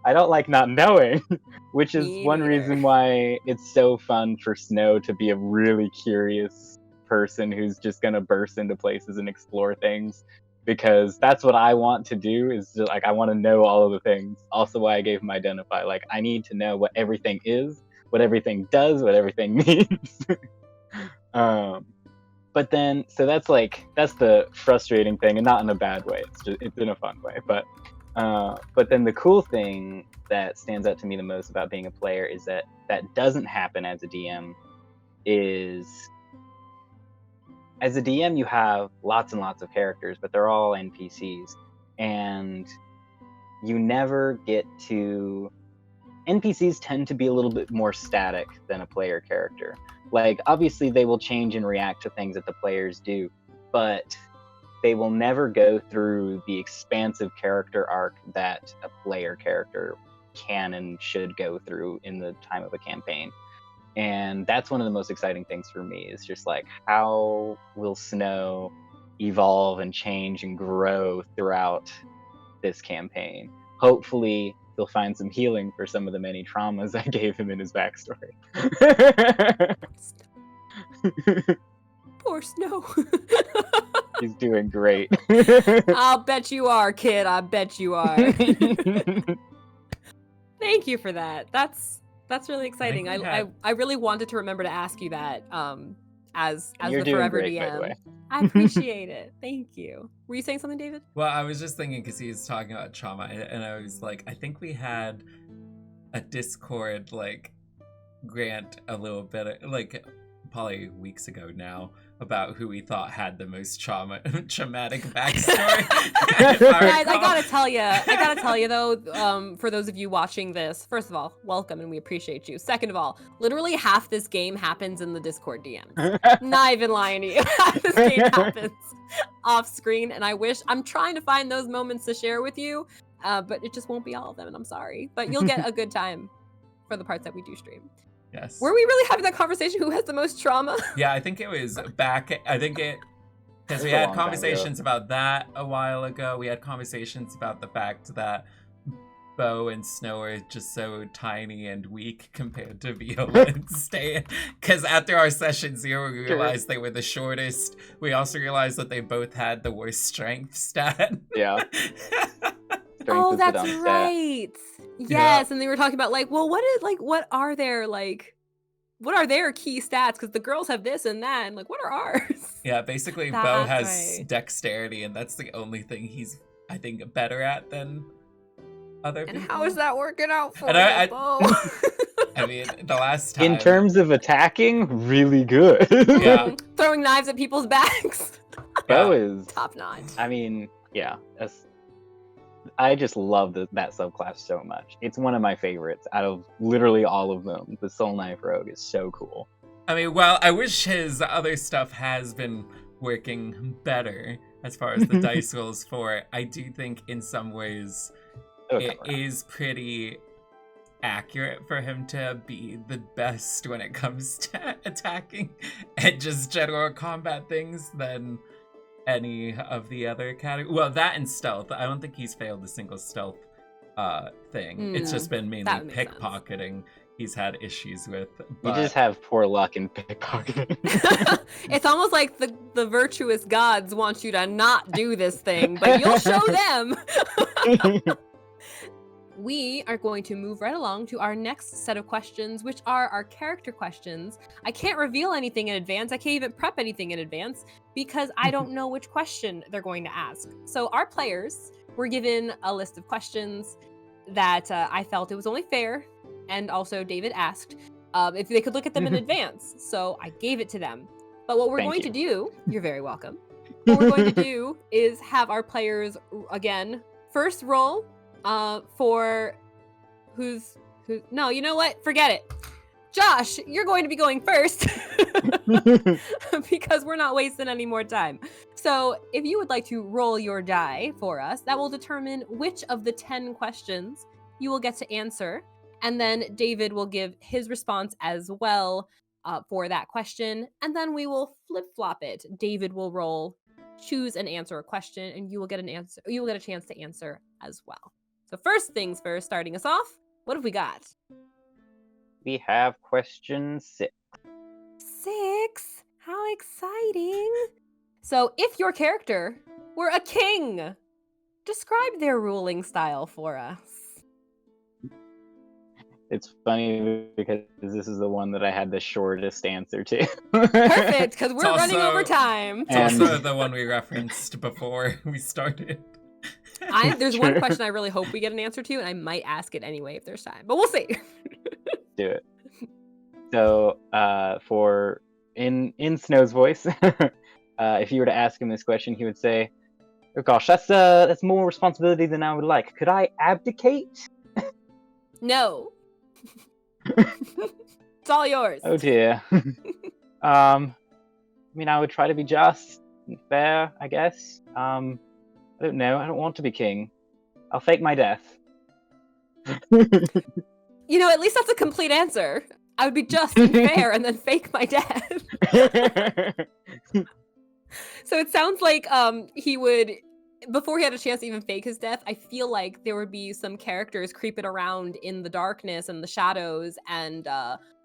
I don't like not knowing, which is one reason why it's so fun for Snow to be a really curious person who's just gonna burst into places and explore things. because that's what I want to do. Is just, like I want to know all of the things. Also, why I gave him identify. Like I need to know what everything is, what everything does, what everything means. But then, so that's the frustrating thing, and not in a bad way. It's in a fun way. But then the cool thing that stands out to me the most about being a player is that doesn't happen as a DM. Is as a DM you have lots and lots of characters, but they're all NPCs, and you never get to. NPCs tend to be a little bit more static than a player character. Like, obviously, they will change and react to things that the players do, but they will never go through the expansive character arc that a player character can and should go through in the time of a campaign. And that's one of the most exciting things for me, is just like, how will Snow evolve and change and grow throughout this campaign? Hopefully, he'll find some healing for some of the many traumas I gave him in his backstory. Poor Snow. He's doing great. I'll bet you are, kid. I bet you are. Thank you for that. That's really exciting. I really wanted to remember to ask you that as You're the doing forever great, DM. by the way. I appreciate it. Thank you. Were you saying something, David? Well, I was just thinking because he was talking about trauma, and I was like, I think we had a Discord grant a little bit probably weeks ago now about who we thought had the most traumatic backstory. Guys, I gotta tell you though, for those of you watching this, first of all, welcome and we appreciate you. Second of all, literally half this game happens in the Discord DMs. Not even lying to you. Half this game happens off screen, and I'm trying to find those moments to share with you, but it just won't be all of them, and I'm sorry. But you'll get a good time for the parts that we do stream. Yes. Were we really having that conversation? Who has the most trauma? Yeah, I think it was back. I think because we had conversations about that a while ago. We had conversations about the fact that Beau and Snow are just so tiny and weak compared to Viola and Stan. Because after our session 0, we realized they were the shortest. We also realized that they both had the worst strength stat. Yeah. Oh, that's right. Yes, yeah. And they were talking about what are their key stats? Because the girls have this and that, and what are ours? Yeah, basically Beau has dexterity, and that's the only thing he's, I think, better at than other people. And how is that working out for you, Beau? I mean, the last time, in terms of attacking, really good. Yeah. Throwing knives at people's backs. Beau is top notch. I mean, yeah, I just love that subclass so much. It's one of my favorites out of literally all of them. The Soul Knife Rogue is so cool. I mean, well, I wish his other stuff has been working better as far as the dice rolls for it. I do think in some ways it is pretty accurate for him to be the best when it comes to attacking and just general combat things than any of the other categories. Well, that and stealth. I don't think he's failed a single stealth thing. It's just been mainly pickpocketing he's had issues with. But... You just have poor luck in pickpocketing. It's almost like the virtuous gods want you to not do this thing, but you'll show them. We are going to move right along to our next set of questions, which are our character questions. I can't reveal anything in advance. I can't even prep anything in advance because I don't know which question they're going to ask. So our players were given a list of questions that I felt it was only fair, and also David asked if they could look at them in advance. So I gave it to them. But what we're going to do, you're very welcome. What we're going to do is have our players, again, first roll for who's no, you know what? Forget it. Josh, you're going to be going first because we're not wasting any more time. So if you would like to roll your die for us, that will determine which of the 10 questions you will get to answer. And then David will give his response as well for that question. And then we will flip-flop it. David will roll, choose and answer a question, and you will get an answer. You will get a chance to answer as well. So first things first, starting us off, what have we got? We have question 6. 6? How exciting. So, if your character were a king, describe their ruling style for us. It's funny because this is the one that I had the shortest answer to. Perfect, because we're It's running also- over time. It's And- also the one we referenced before we started. There's one True. question I really hope we get an answer to, and I might ask it anyway if there's time, but we'll see. Do it. So, for in Snow's voice, if you were to ask him this question, he would say, "Oh gosh, that's more responsibility than I would like. Could I abdicate?" No. It's all yours. Oh dear. I mean, I would try to be just and fair, I guess. I don't know. I don't want to be king. I'll fake my death. You know, at least that's a complete answer. I would be just and fair and then fake my death. So it sounds like he would, before he had a chance to even fake his death, I feel like there would be some characters creeping around in the darkness and the shadows, and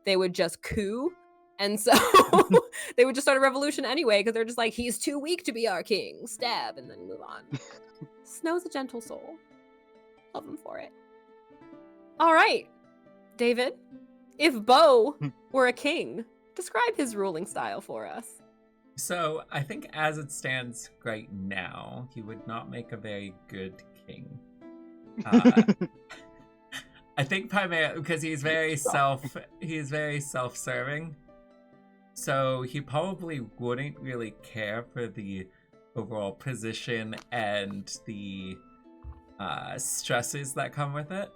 they would just coup. And so they would just start a revolution anyway, because they're just like, he's too weak to be our king. Stab, and then move on. Snow's a gentle soul. Love him for it. All right, David. If Beau were a king, describe his ruling style for us. So I think as it stands right now, he would not make a very good king. I think primarily because he's very self-serving. So he probably wouldn't really care for the overall position and the stresses that come with it,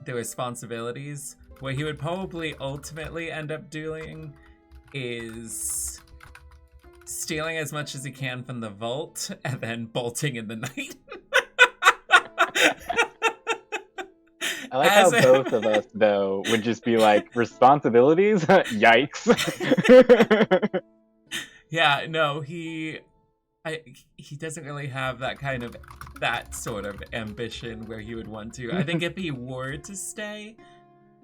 the responsibilities. What he would probably ultimately end up doing is stealing as much as he can from the vault and then bolting in the night. I like how both of us, though, would just be like, responsibilities? Yikes. Yeah, no, he doesn't really have that sort of ambition where he would want to. I think if he were to stay,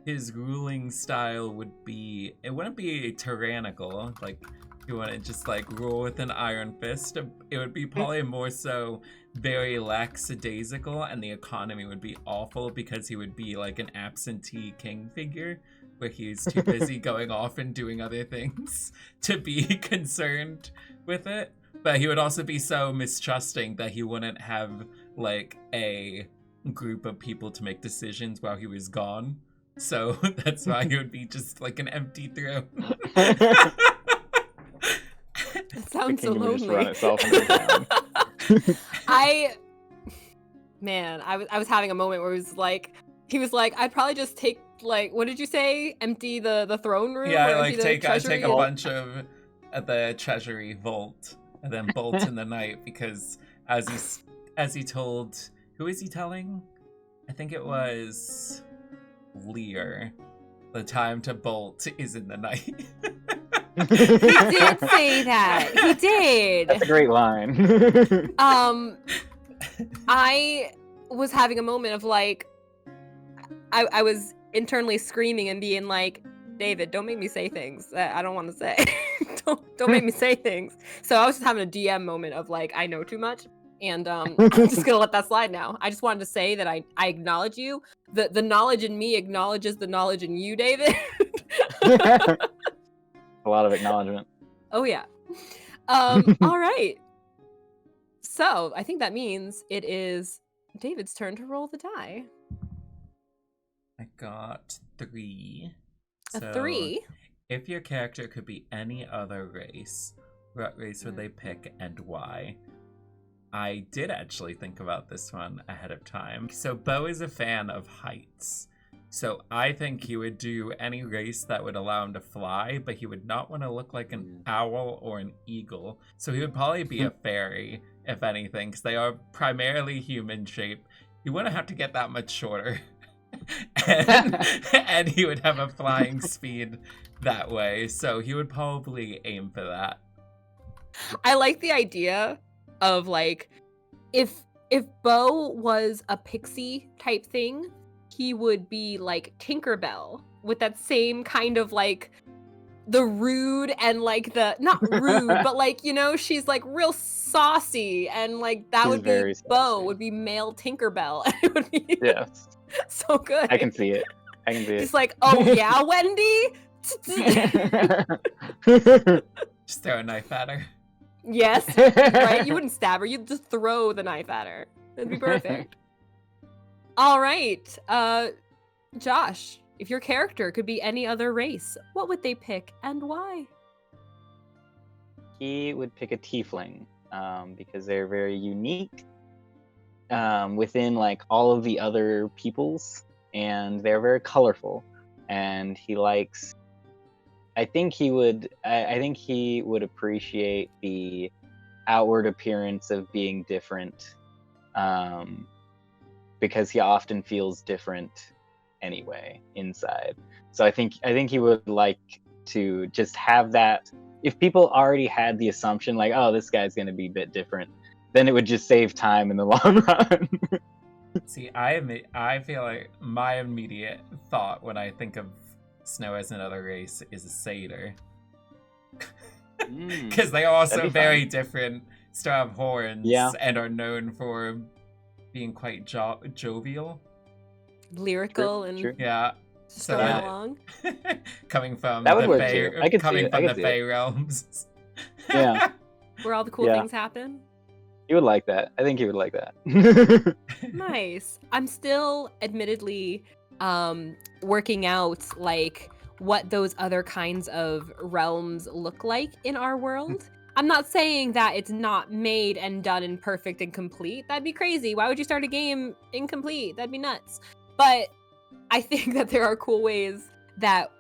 his ruling style would be, it wouldn't be tyrannical, like you want to just like rule with an iron fist. It would be probably more so very lackadaisical, and the economy would be awful because he would be like an absentee king figure where he's too busy going off and doing other things to be concerned with it. But he would also be so mistrusting that he wouldn't have like a group of people to make decisions while he was gone. So that's why he would be just like an empty throne. It sounds so kingdom would just lonely. run itself into the ground. I was having a moment where he was like, I'd probably just take, like, what did you say? Empty the throne room? Yeah, or like empty the I take treasury? a bunch of the treasury vault and then bolt in the night, because as he told, who is he telling? I think it was Lear. The time to bolt is in the night. He did say that. He did. That's a great line. I was having a moment of like, I was internally screaming and being like, David, don't make me say things that I don't want to say. don't make me say things. So I was just having a DM moment of like, I know too much, and I'm just gonna let that slide now. I just wanted to say that I acknowledge you. The knowledge in me acknowledges the knowledge in you, David. A lot of acknowledgement. Oh yeah. All right. So I think that means it is David's turn to roll the die. I got 3. A So 3. if your character could be any other race, what race would they pick and why? I did actually think about this one ahead of time. So Beau is a fan of heights. So I think he would do any race that would allow him to fly, but he would not want to look like an owl or an eagle. So he would probably be a fairy, if anything, because they are primarily human shape. He wouldn't have to get that much shorter. and he would have a flying speed that way. So he would probably aim for that. I like the idea of like, if Beau was a pixie type thing, he would be like Tinkerbell with that same kind of like the rude and like the not rude, but like, you know, she's like real saucy, and like that She's would be very Beau saucy. would be male Tinkerbell. It would be Yes, so good. I can see it. I can see it. Just like, oh yeah, Wendy. Just throw a knife at her. Yes, right. You wouldn't stab her. You'd just throw the knife at her. It'd be perfect. All right, Josh. If your character could be any other race, what would they pick and why? He would pick a tiefling because they're very unique within like all of the other peoples, and they're very colorful. And he likes. I think he would appreciate the outward appearance of being different, because he often feels different anyway inside. So I think he would like to just have that. If people already had the assumption like, oh, this guy's going to be a bit different, then it would just save time in the long run. See, I feel like my immediate thought when I think of Snow as another race is a satyr. Because they are also very different, still have horns, and are known for being quite jovial. Lyrical and yeah, so along. coming from that would the work Fae, too. I could coming see it. from the Fae realms. Yeah, where all the cool things happen. He would like that. I think he would like that. Nice. I'm still admittedly working out like what those other kinds of realms look like in our world. I'm not saying that it's not made and done and perfect and complete. That'd be crazy. Why would you start a game incomplete? That'd be nuts. But I think that there are cool ways that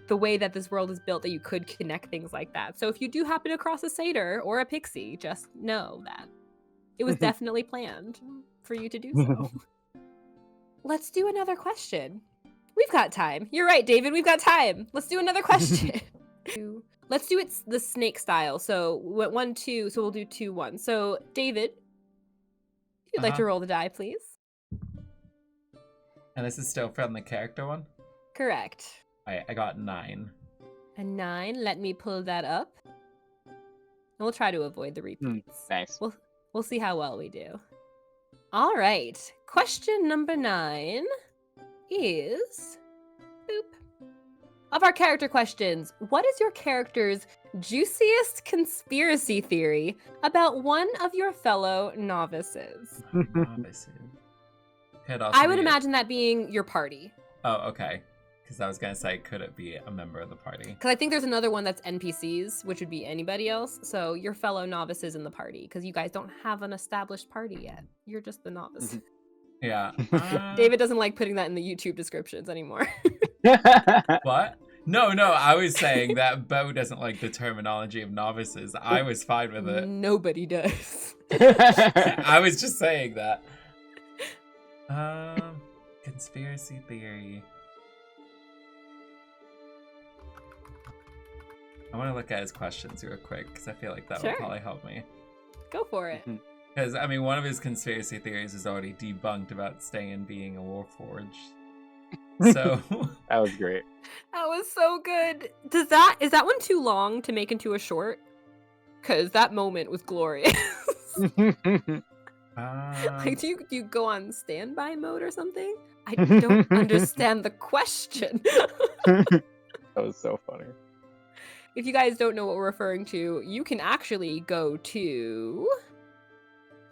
the way that this world is built that you could connect things like that. So if you do happen across a satyr or a pixie, just know that it was definitely planned for you to do so. Let's do another question. We've got time. You're right, David. We've got time. Let's do another question. Let's do it the snake style. So 1, 2. So we'll do 2, 1. So David, if you'd like to roll the die, please. And this is still from the character one? Correct. I got 9. A 9. Let me pull that up. And we'll try to avoid the repeats. Nice. We'll see how well we do. All right. Question number 9 is... Boop. Of our character questions, what is your character's juiciest conspiracy theory about one of your fellow novices? I would imagine that being your party. Oh, okay. Because I was going to say, could it be a member of the party? Because I think there's another one that's NPCs, which would be anybody else. So your fellow novices in the party, because you guys don't have an established party yet. You're just the novice. Yeah. David doesn't like putting that in the YouTube descriptions anymore. What? No, I was saying that Beau doesn't like the terminology of novices. I was fine with it. Nobody does. I was just saying that. Conspiracy theory. I want to look at his questions real quick because I feel like that would probably help me. Go for it. Because, I mean, one of his conspiracy theories is already debunked about Stan being a warforged. So that was great. That was so good. Is that one too long to make into a short? Because that moment was glorious. Like, do you go on standby mode or something? I don't understand the question. That was so funny. If you guys don't know what we're referring to, you can actually go to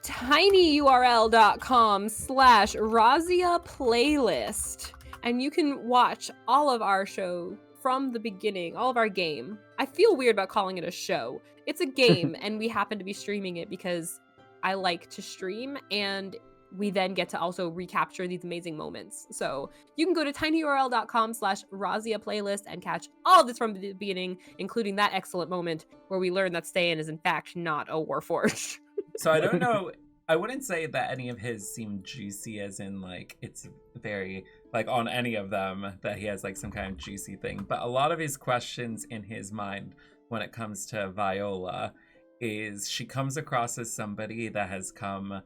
tinyurl.com/Razia playlist. And you can watch all of our show from the beginning, all of our game. I feel weird about calling it a show. It's a game, and we happen to be streaming it because I like to stream, and we then get to also recapture these amazing moments. So you can go to tinyurl.com/Razia playlist and catch all of this from the beginning, including that excellent moment where we learn that Stan is in fact not a warforged. So I don't know. I wouldn't say that any of his seem juicy as in, like, it's very, like, on any of them that he has, like, some kind of juicy thing. But a lot of his questions in his mind when it comes to Viola is she comes across as somebody that has come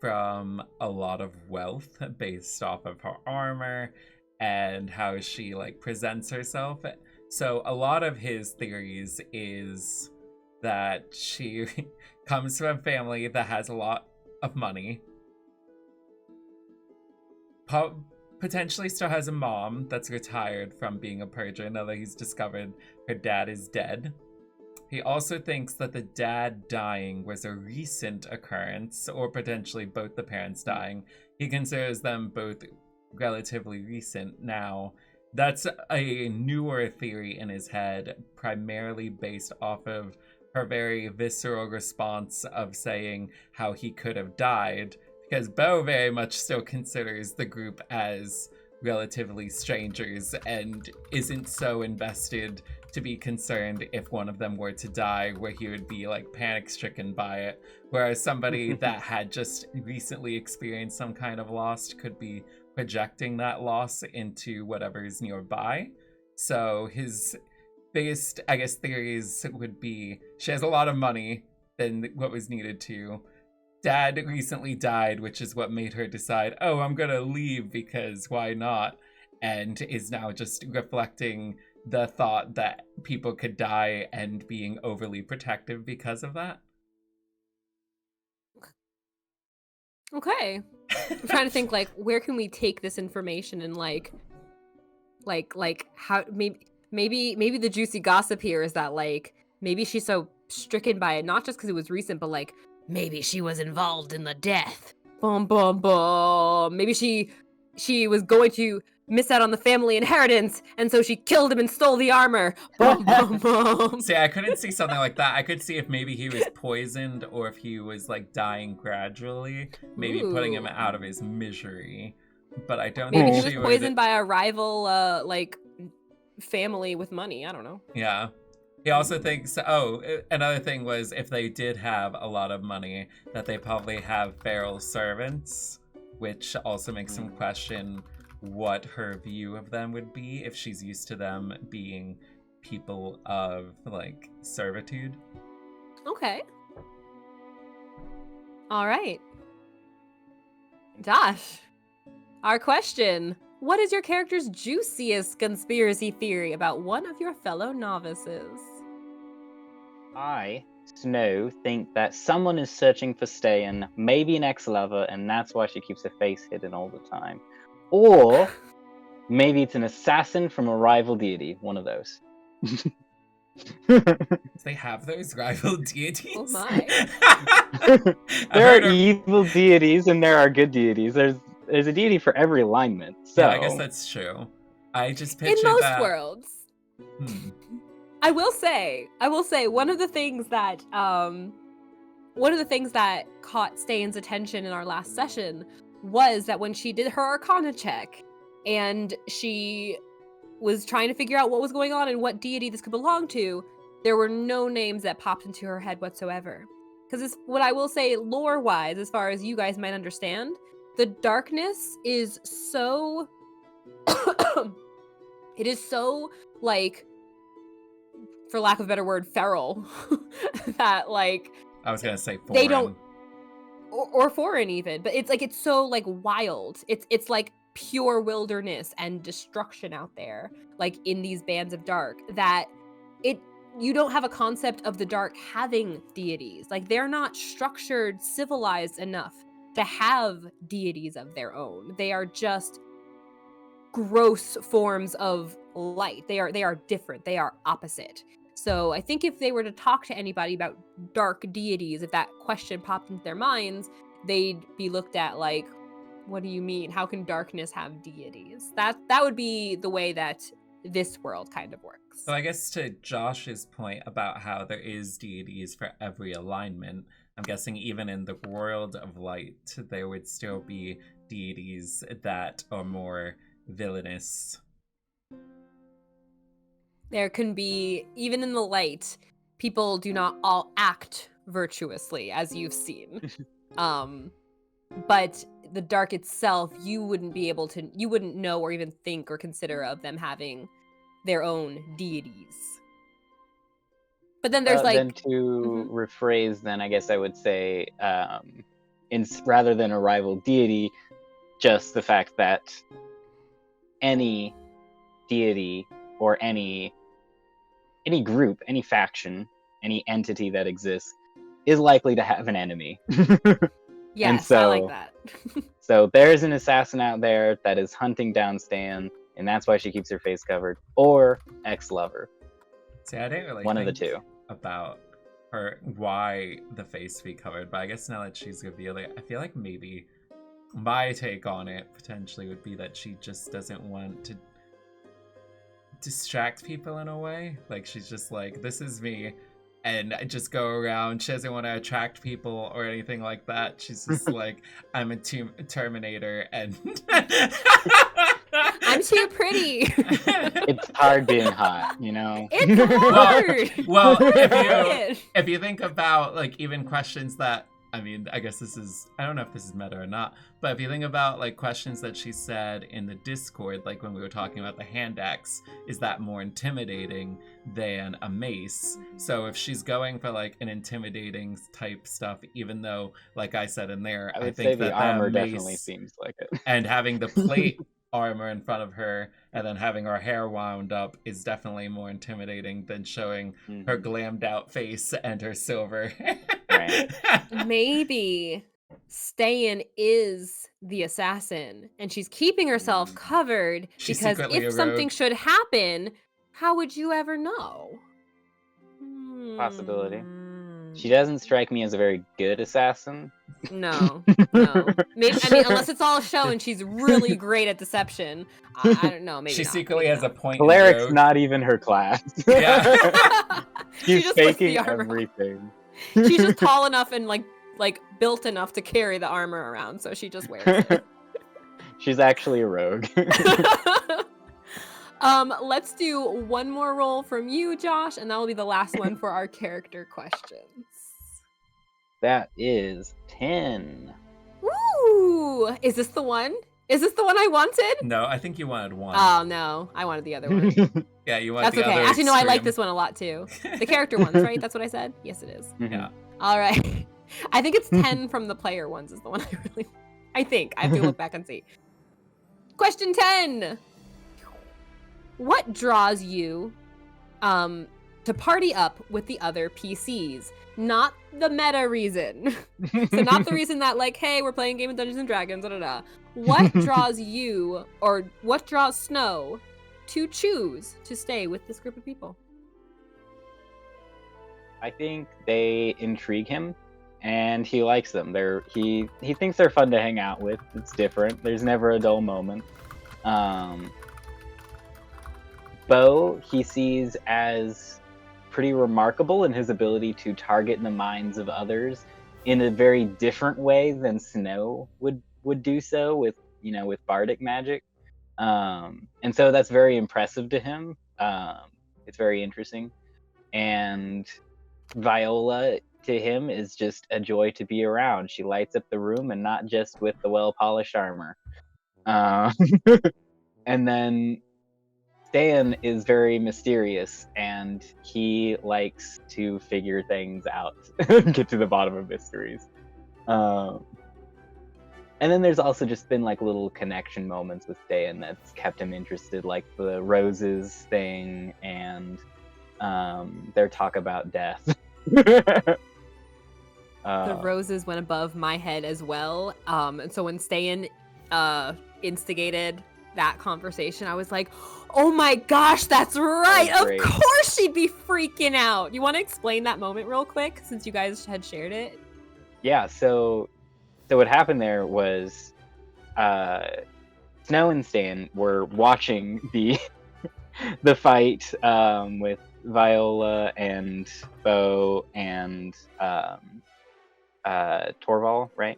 from a lot of wealth based off of her armor and how she, like, presents herself. So a lot of his theories is that she comes from a family that has a lot of money. Potentially still has a mom that's retired from being a purger now that he's discovered her dad is dead. He also thinks that the dad dying was a recent occurrence, or potentially both the parents dying. He considers them both relatively recent now. That's a newer theory in his head, primarily based off of her very visceral response of saying how he could have died, because Beau very much still considers the group as relatively strangers and isn't so invested to be concerned if one of them were to die, where he would be like panic stricken by it. Whereas somebody that had just recently experienced some kind of loss could be projecting that loss into whatever's nearby. So his biggest, I guess, theories would be she has a lot of money than what was needed to. Dad recently died, which is what made her decide, oh, I'm gonna leave because why not? And is now just reflecting the thought that people could die and being overly protective because of that. Okay. I'm trying to think, like, where can we take this information and like how maybe the juicy gossip here is that like maybe she's so stricken by it, not just because it was recent, but like maybe she was involved in the death. Boom, boom, boom. Maybe she was going to miss out on the family inheritance, and so she killed him and stole the armor. Boom, boom, boom. See, I couldn't see something like that. I could see if maybe he was poisoned or if he was like dying gradually, maybe putting him out of his misery. But I don't Maybe think he was poisoned by a rival like family with money. I don't know. Yeah. He also thinks, another thing was if they did have a lot of money, that they probably have feral servants, which also makes him question what her view of them would be if she's used to them being people of, like, servitude. Okay. All right. Josh, our question. What is your character's juiciest conspiracy theory about one of your fellow novices? I, Snow, think that someone is searching for Stayan, maybe an ex-lover, and that's why she keeps her face hidden all the time. Or maybe it's an assassin from a rival deity, one of those. They have those rival deities? Oh my. There are evil deities and there are good deities. There's a deity for every alignment. So yeah, I guess that's true. I just pictured in most that... worlds. I will say one of the things that caught Stayan's attention in our last session was that when she did her Arcana check and she was trying to figure out what was going on and what deity this could belong to, there were no names that popped into her head whatsoever. Because what I will say lore-wise, as far as you guys might understand, the darkness is so it is so, like, for lack of a better word, feral, that, like... I was gonna say foreign. They don't... Or foreign, even. But it's, like, it's so, like, wild. It's like, pure wilderness and destruction out there, like, in these bands of dark, that you don't have a concept of the dark having deities. Like, they're not structured, civilized enough to have deities of their own. They are just gross forms of light. They are different. They are opposite. So I think if they were to talk to anybody about dark deities, if that question popped into their minds, they'd be looked at like, what do you mean? How can darkness have deities? That would be the way that this world kind of works. So I guess to Josh's point about how there is deities for every alignment, I'm guessing even in the world of light, there would still be deities that are more villainous. There can be, even in the light, people do not all act virtuously, as you've seen. But the dark itself, you wouldn't know or even think or consider of them having their own deities. But then there's like... Then to rephrase, then I guess I would say, rather than a rival deity, just the fact that any deity or any any group, any faction, any entity that exists is likely to have an enemy. Yes, so, I like that. So there's an assassin out there that is hunting down Stan, and that's why she keeps her face covered, or ex-lover. See, I didn't really One of the think two. about her why the face be covered, but I guess now that she's revealed it, I feel like maybe my take on it potentially would be that she just doesn't want to distract people in a way. Like, she's just like, this is me, and I just go around. She doesn't want to attract people or anything like that. She's just like, I'm a Terminator, and I'm too pretty. It's hard being hot, you know? It's hard. Well, It. if you think about, like, even questions that, I mean, I guess this is, I don't know if this is meta or not, but if you think about, like, questions that she said in the Discord, like when we were talking about the hand axe, is that more intimidating than a mace? So if she's going for, like, an intimidating type stuff, even though, like I said in there, I I would think say that the armor mace definitely seems like it. and having the plate armor in front of her and then having her hair wound up is definitely more intimidating than showing her glammed out face and her silver hair. Right. Maybe Stan is the assassin and she's keeping herself covered She's because secretly a if something rogue. should happen, how would you ever know? Possibility. She doesn't strike me as a very good assassin. No. Maybe, I mean, unless it's all a show and she's really great at deception. I don't know. Maybe She not. secretly Maybe has a not. point in Cleric's rogue. not even her class. Yeah. She She's just puts faking the armor on. everything. She's just tall enough and like built enough to carry the armor around, so she just wears it. She's actually a rogue. Let's do one more roll from you, Josh, and that will be the last one for our character questions. That is 10. Woo! Is this the one? Is this the one I wanted? No, I think you wanted one. Oh no, I wanted the other one. Yeah, you wanted That's the okay. other Actually, no, I like extreme. this one a lot too. The character ones, right? That's what I said? Yes, it is. Yeah. All right. I think it's 10 from the player ones is the one I really... I think. I have to look back and see. Question 10. What draws you to party up with the other PCs? Not the meta reason. So not the reason that, like, hey, we're playing a game of Dungeons and Dragons, da-da-da. What draws you, or what draws Snow to choose to stay with this group of people? I think they intrigue him, and he likes them. He thinks they're fun to hang out with. It's different. There's never a dull moment. Beau, he sees as pretty remarkable in his ability to target the minds of others in a very different way than Snow would do so with bardic magic. And so that's very impressive to him. It's very interesting. And Viola, to him, is just a joy to be around. She lights up the room, and not just with the well-polished armor. And then Stan is very mysterious, and he likes to figure things out, get to the bottom of mysteries. And then there's also just been like little connection moments with Stan that's kept him interested, like the roses thing and their talk about death. The roses went above my head as well. And so when Stan instigated that conversation, I was like, oh my gosh, that's right. Oh, of great. course she'd be freaking out. You want to explain that moment real quick, since you guys had shared it? Yeah, so what happened there was Snow and Stan were watching the fight with Viola and Beau and Torval, right?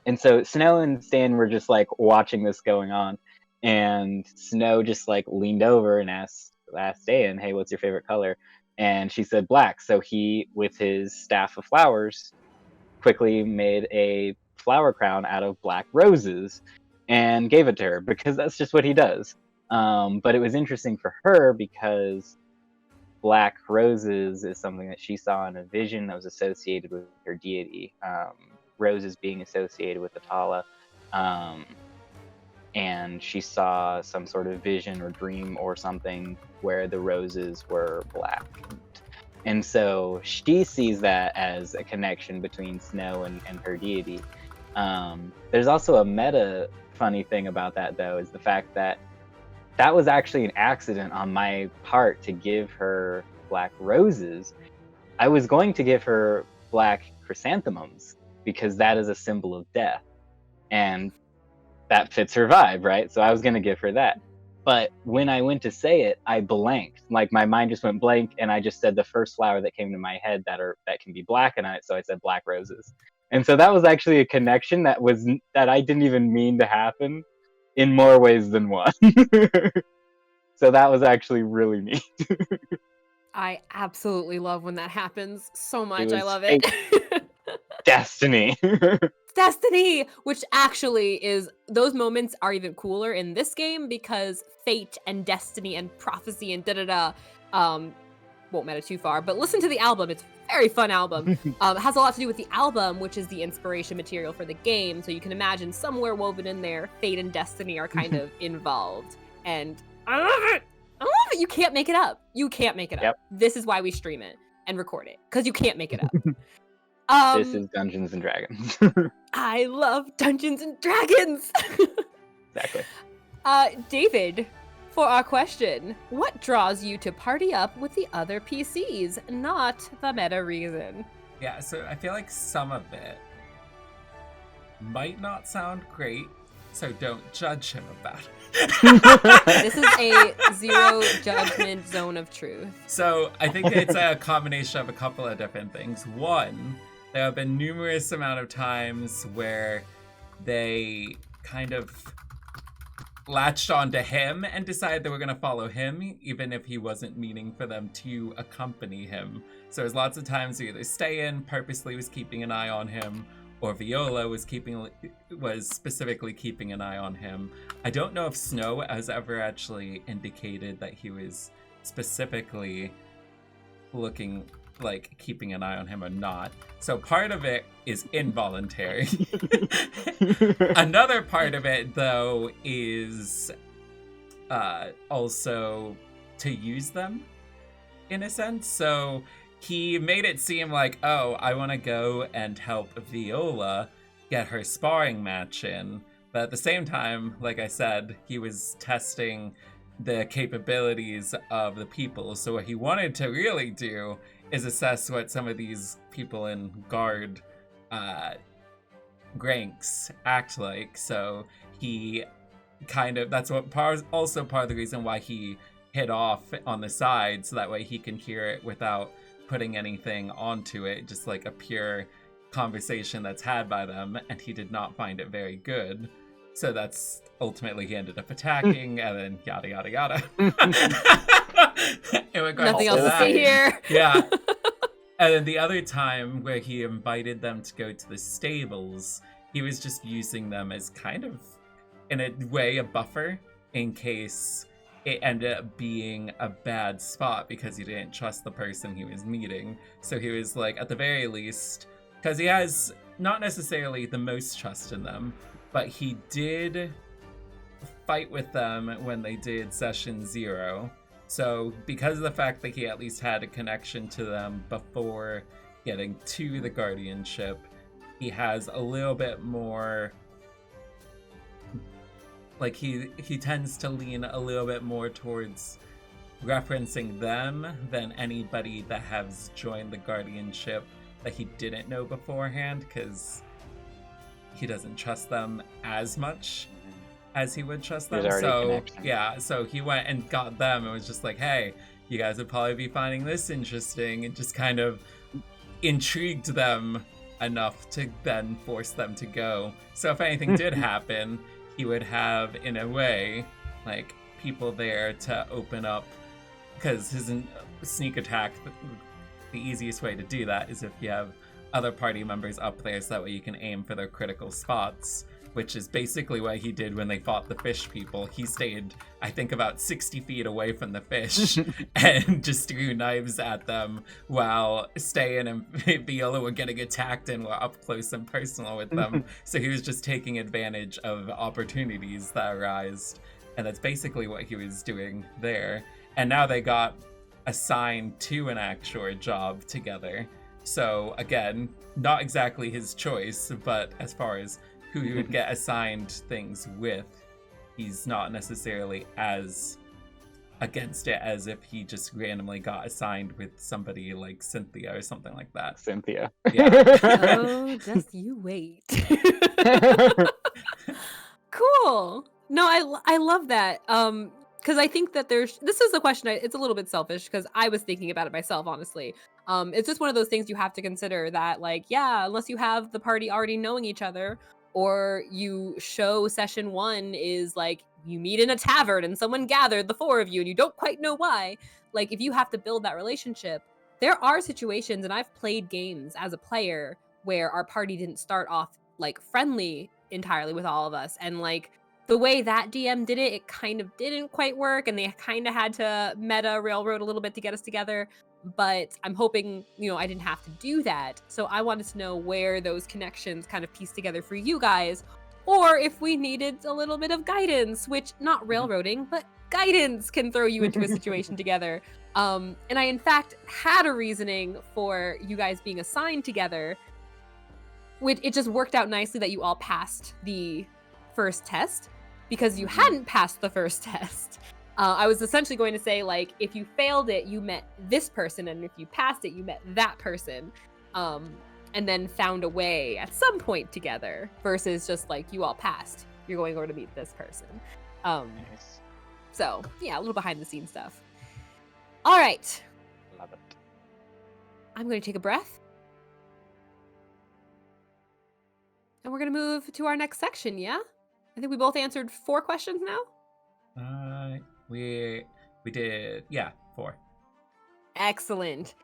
And so Snow and Stan were just like watching this going on, and Snow just like leaned over and asked Stan, "Hey, what's your favorite color?" And she said black. So he, with his staff of flowers, quickly made a flower crown out of black roses and gave it to her, because that's just what he does. But it was interesting for her because black roses is something that she saw in a vision that was associated with her deity. Roses being associated with Atala. and she saw some sort of vision or dream or something where the roses were black. And so she sees that as a connection between Snow and her deity. There's also a meta funny thing about that, though, is the fact that that was actually an accident on my part to give her black roses. I was going to give her black chrysanthemums because that is a symbol of death. And that fits her vibe, right? So I was going to give her that. But when I went to say it, I blanked. Like my mind just went blank, and I just said the first flower that came to my head that can be black, and so I said black roses. And so that was actually a connection that I didn't even mean to happen in more ways than one. So that was actually really neat. I absolutely love when that happens so much. It I was love it. destiny. Destiny, which actually is, those moments are even cooler in this game because fate and destiny and prophecy and da-da-da won't matter too far, but listen to the album. It's a very fun album. It has a lot to do with the album, which is the inspiration material for the game. So you can imagine somewhere woven in there, fate and destiny are kind of involved. And I love it. I love it. You can't make it up. You can't make it up. This is why we stream it and record it, because you can't make it up. This is Dungeons and Dragons. I love Dungeons and Dragons. Exactly. David, for our question, what draws you to party up with the other PCs, not the meta reason? Yeah, so I feel like some of it might not sound great, so don't judge him about it. This is a zero judgment zone of truth. So I think it's a combination of a couple of different things. One, there have been numerous amount of times where they kind of latched onto him and decided they were going to follow him, even if he wasn't meaning for them to accompany him. So there's lots of times we either stay in, purposely was keeping an eye on him, or Viola was specifically keeping an eye on him. I don't know if Snow has ever actually indicated that he was specifically keeping an eye on him or not. So part of it is involuntary. Another part of it, though, is also to use them, in a sense. So he made it seem like, oh, I want to go and help Viola get her sparring match in. But at the same time, like I said, he was testing the capabilities of the people. So what he wanted to really do is assess what some of these people in guard ranks act like. So he that's what also part of the reason why he hid off on the side, so that way he can hear it without putting anything onto it, just like a pure conversation that's had by them, and he did not find it very good. So that's ultimately he ended up attacking, and then yada yada yada. Nothing else to see here. Yeah. And then the other time where he invited them to go to the stables, he was just using them as kind of, in a way, a buffer in case it ended up being a bad spot because he didn't trust the person he was meeting. So he was like, at the very least, because he has not necessarily the most trust in them, but he did fight with them when they did session 0. So because of the fact that he at least had a connection to them before getting to the guardianship, he has a little bit more, like he tends to lean a little bit more towards referencing them than anybody that has joined the guardianship that he didn't know beforehand, because he doesn't trust them as much as he would trust them. So yeah, so he went and got them and was just like, hey, you guys would probably be finding this interesting, and just kind of intrigued them enough to then force them to go. So if anything did happen, he would have, in a way, like, people there to open up, because his sneak attack, the easiest way to do that is if you have other party members up there, so that way you can aim for their critical spots. which is basically what he did when they fought the fish people. He stayed, I think, about 60 feet away from the fish and just threw knives at them while Stay and Viola were getting attacked and were up close and personal with them. So he was just taking advantage of opportunities that arise. And that's basically what he was doing there. And now they got assigned to an actual job together. So again, not exactly his choice, but as far as who he would get assigned things with, he's not necessarily as against it as if he just randomly got assigned with somebody like Cynthia or something like that. Cynthia. Yeah. Oh, just you wait. Cool. No, I love that. Because I think that this is a question, it's a little bit selfish because I was thinking about it myself, honestly. It's just one of those things you have to consider that, like, yeah, unless you have the party already knowing each other, or you show session 1 is like you meet in a tavern and someone gathered the 4 of you and you don't quite know why. Like, if you have to build that relationship, there are situations, and I've played games as a player where our party didn't start off like friendly entirely with all of us, and like the way that DM did it, it kind of didn't quite work, and they kind of had to meta railroad a little bit to get us together. But I'm hoping, I didn't have to do that. So I wanted to know where those connections kind of pieced together for you guys, or if we needed a little bit of guidance, which not railroading, but guidance can throw you into a situation together. And I, in fact, had a reasoning for you guys being assigned together, which it just worked out nicely that you all passed the first test, because you hadn't passed the first test. I was essentially going to say, like, if you failed it, you met this person, and if you passed it, you met that person, and then found a way at some point together, versus just like you all passed, you're going over to meet this person. Nice. So yeah, a little behind the scenes stuff. All right, Love it. I'm going to take a breath, and we're going to move to our next section. Yeah, I think we both answered 4 questions now. We did, 4. Excellent.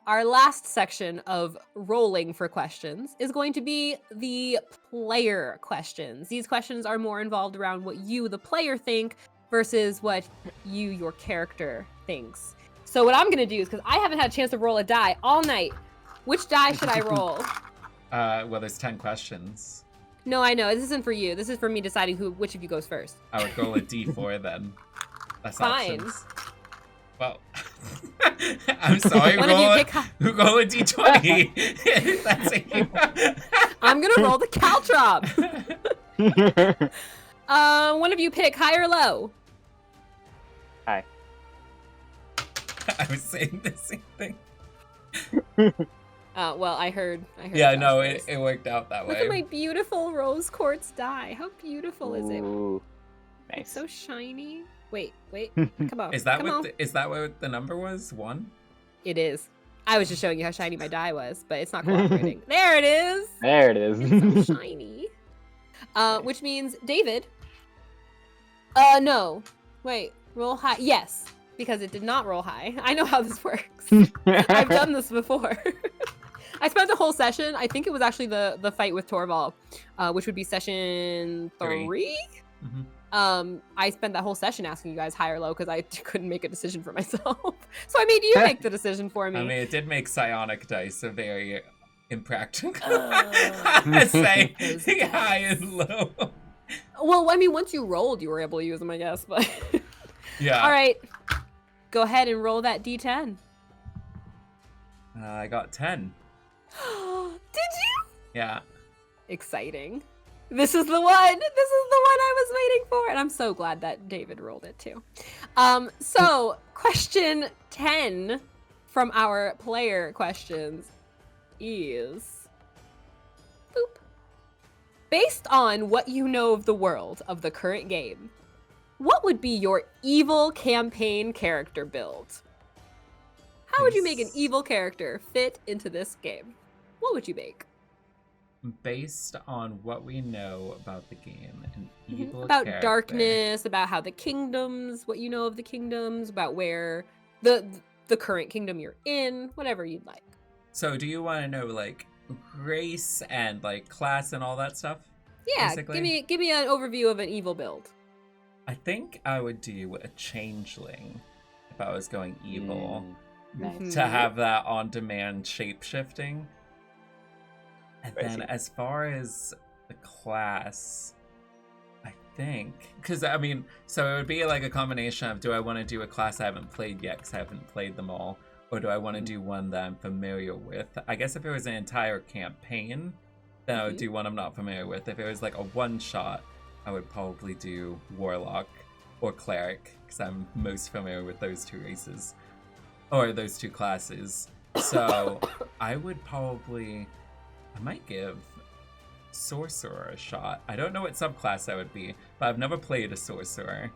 Our last section of rolling for questions is going to be the player questions. These questions are more involved around what you, the player, think versus what you, your character, thinks. So what I'm going to do is, because I haven't had a chance to roll a die all night, which die should I roll? Well, there's 10 questions. No, I know. This isn't for you. This is for me deciding which of you goes first. I would roll a D4 then. That's Fine. Options. Well, I'm sorry. One roll of you roll a D20. That's it. I'm gonna roll the caltrop. One of you pick high or low. Hi. I was saying the same thing. Well, I heard. Yeah, Josh's no, voice. it worked out that Look way. at my beautiful rose quartz die. How beautiful is it? Ooh, nice. It's so shiny. Wait, come on. Is that come on. what the number was? 1? It is. I was just showing you how shiny my die was, but it's not cooperating. There it is. There it is. It's so shiny. Which means David. No. Wait, roll high. Yes, because it did not roll high. I know how this works. I've done this before. I spent the whole session. I think it was actually the fight with Torval, which would be session 3. Mm-hmm. I spent that whole session asking you guys high or low because I couldn't make a decision for myself. So I made you make the decision for me. I mean, it did make psionic dice a very impractical. Say high and low. Well, I mean, once you rolled, you were able to use them, I guess. But Yeah. All right, go ahead and roll that D10. I got 10. Did you? Yeah. Exciting. This is the one I was waiting for, and I'm so glad that David rolled it too. So question 10 from our player questions is, boop. Based on what you know of the world of the current game, what would be your evil campaign character build? How would you make an evil character fit into this game? What would you make? Based on what we know about the game, an evil About character. darkness, about how the kingdoms, what you know of the kingdoms, about where the current kingdom you're in, whatever you'd like. So do you want to know like race and like class and all that stuff? Yeah, basically. give me an overview of an evil build. I think I would do a changeling if I was going evil. Nice. To have that on-demand shape-shifting. And I then see. as far as the class, I think, because I mean, so it would be like a combination of, do I want to do a class I haven't played yet because I haven't played them all, or do I want to do one that I'm familiar with? I guess if it was an entire campaign, then I would do one I'm not familiar with. If it was like a one-shot, I would probably do Warlock or Cleric, because I'm most familiar with those two races, or those two classes. So I would probably, I might give Sorcerer a shot. I don't know what subclass that would be, but I've never played a Sorcerer.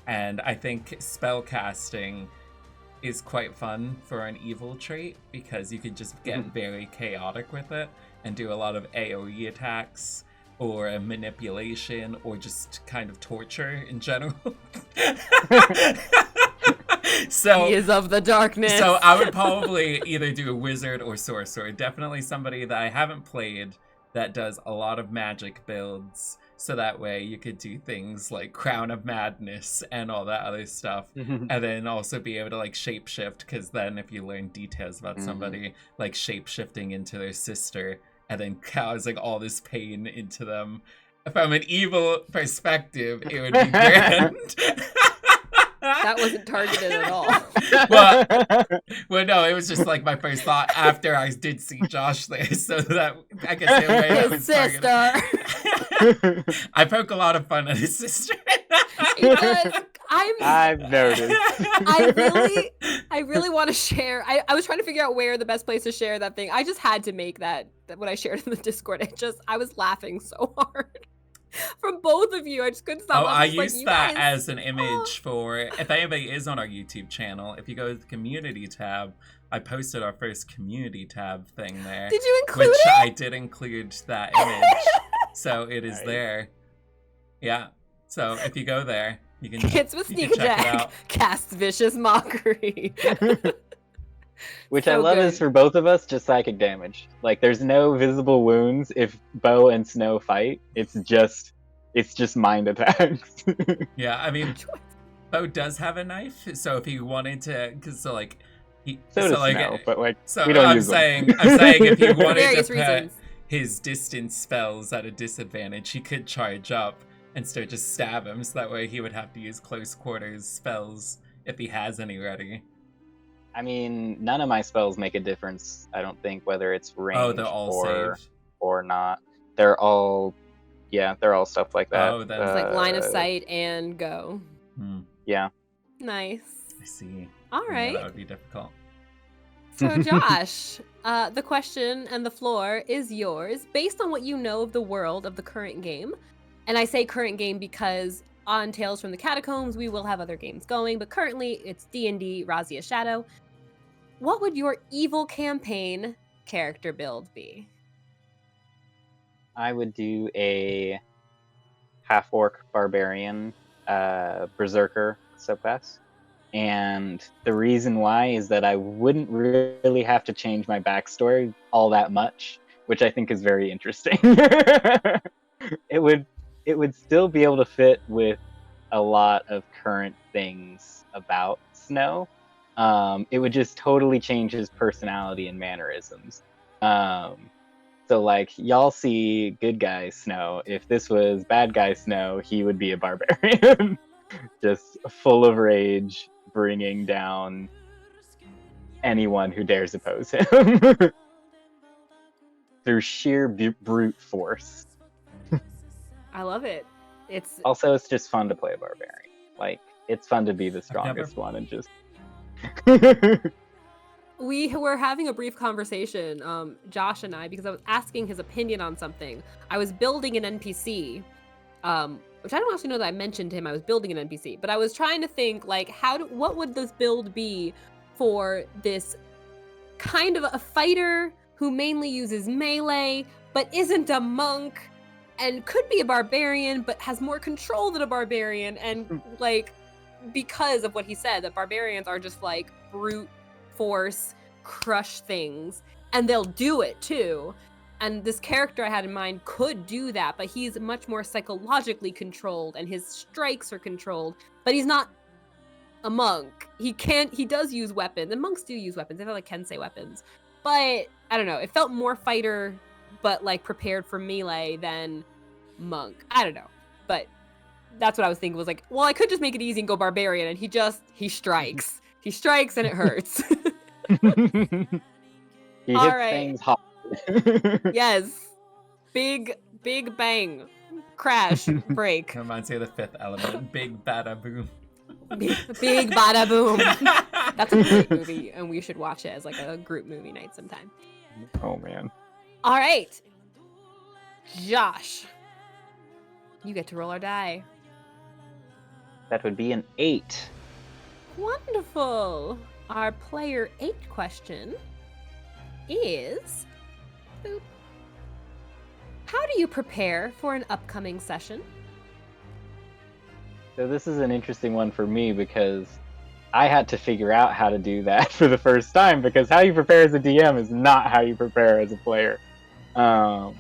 And I think spellcasting is quite fun for an evil trait, because you could just get very chaotic with it and do a lot of AoE attacks, or a manipulation, or just kind of torture in general. So He is of the darkness. So I would probably either do a wizard or sorcerer. Definitely somebody that I haven't played that does a lot of magic builds. So that way you could do things like Crown of Madness and all that other stuff. And then also be able to like shapeshift, because then if you learn details about somebody, like shapeshifting into their sister and then causing all this pain into them, from an evil perspective, it would be grand. That wasn't targeted at all. well, no, it was just like my first thought after I did see Josh there, so that I guess the way that was targeted. I poke a lot of fun at his sister. Because I've noticed. I really want to share. I was trying to figure out where the best place to share that thing. I just had to make that when I shared in the Discord. I was laughing so hard. From both of you, I just couldn't stop. I used that as an image for, if anybody is on our YouTube channel, if you go to the community tab, I posted our first community tab thing there. Did you include which it? I did include that image, so it is there. Yeah, so if you go there, you can. Hits with Sneak Attack, casts Vicious Mockery. Which So I love good. is for both of us just psychic damage. Like there's no visible wounds if Beau and Snow fight. It's just mind attacks. Yeah, I mean, Beau does have a knife, so if he wanted to, because So does Snow, but like we don't use them. I'm saying if he wanted Various to put reasons. his distance spells at a disadvantage, he could charge up and start to stab him, so that way he would have to use close quarters spells if he has any ready. I mean, none of my spells make a difference. I don't think, whether it's range They're all saved. or not. They're all stuff like that. Oh, then It's like line of sight and go. Yeah. Nice. I see. All Yeah, right. that would be difficult. So Josh, the question and the floor is yours, based on what you know of the world of the current game. And I say current game because on Tales from the Catacombs, we will have other games going, but currently it's D&D Razia Shadow. What would your evil campaign character build be? I would do a half-orc barbarian berserker subclass. And the reason why is that I wouldn't really have to change my backstory all that much, which I think is very interesting. It would still be able to fit with a lot of current things about Snow. It would just totally change his personality and mannerisms. So like y'all see good guy Snow. If this was bad guy Snow, he would be a barbarian. Just full of rage, bringing down anyone who dares oppose him. Through sheer brute force. I love it. It's It's just fun to play a barbarian. Like, it's fun to be the strongest one and just... we were having a brief conversation, Josh and I, because I was asking his opinion on something. I was building an NPC, which I don't actually know that I mentioned to him I was building an NPC, but I was trying to think, like, what would this build be for this kind of a fighter who mainly uses melee, but isn't a monk, and could be a barbarian, but has more control than a barbarian, and, like, because of what he said, that barbarians are just, like, brute force, crush things, and they'll do it, too. And this character I had in mind could do that, but he's much more psychologically controlled, and his strikes are controlled. But he's not a monk. He does use weapons, and monks do use weapons. They feel like Kensei weapons. But I don't know. It felt more fighter, but like prepared for melee than monk. I don't know. But that's what I was thinking, was like, well, I could just make it easy and go barbarian, and he strikes. He strikes and it hurts. He All hits right. things hard. Yes. Big bang. Crash. Break. Reminds me of The Fifth Element. Big bada boom. Big bada boom. That's a great movie, and we should watch it as like a group movie night sometime. Oh man. All right. Josh. You get to roll our die. That would be an 8. Wonderful. Our player 8 question is, boop, how do you prepare for an upcoming session? So this is an interesting one for me because I had to figure out how to do that for the first time, because how you prepare as a DM is not how you prepare as a player. I've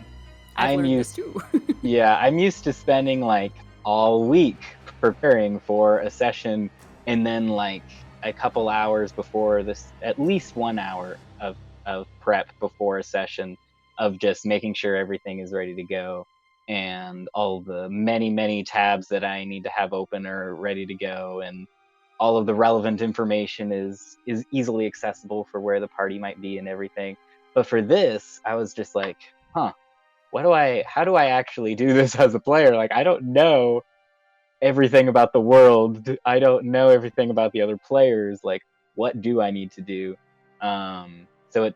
learned this too. Yeah, I'm used to spending like all week preparing for a session, and then like a couple hours before this, at least 1 hour of prep before a session, of just making sure everything is ready to go, and all the many tabs that I need to have open are ready to go, and all of the relevant information is easily accessible for where the party might be and everything. But for this, I was just like, how do I actually do this as a player? Like, I don't know everything about the world. I don't know everything about the other players. Like, what do I need to do? So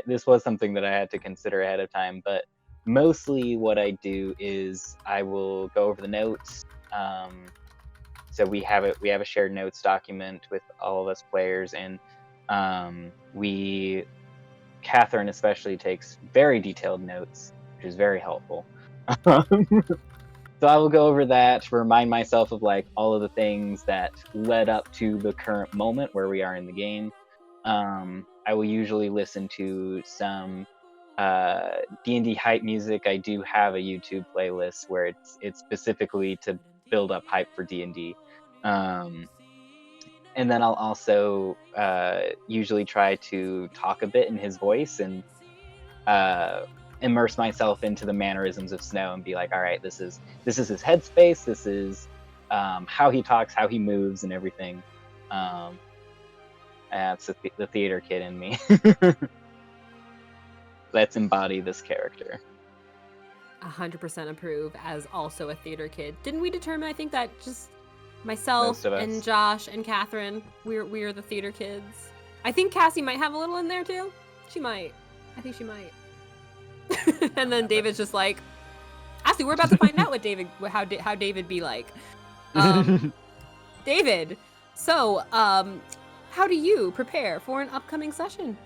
this was something that I had to consider ahead of time. But mostly what I do is I will go over the notes. So we have a shared notes document with all of us players, and Catherine especially takes very detailed notes, which is very helpful. So I will go over that, remind myself of like all of the things that led up to the current moment where we are in the game. I will usually listen to some D&D hype music. I do have a YouTube playlist where it's specifically to build up hype for D&D. And then I'll also usually try to talk a bit in his voice and immerse myself into the mannerisms of Snow and be like, all right, this is his headspace. This is how he talks, how he moves, and everything. That's the theater kid in me. Let's embody this character. 100% approve as also a theater kid. Didn't we determine, I think, that just myself and Josh and Catherine, we're the theater kids? I think Cassie might have a little in there too. She might. I think she might. And then David's just like, actually, we're about to find out what how David be like. David, so how do you prepare for an upcoming session?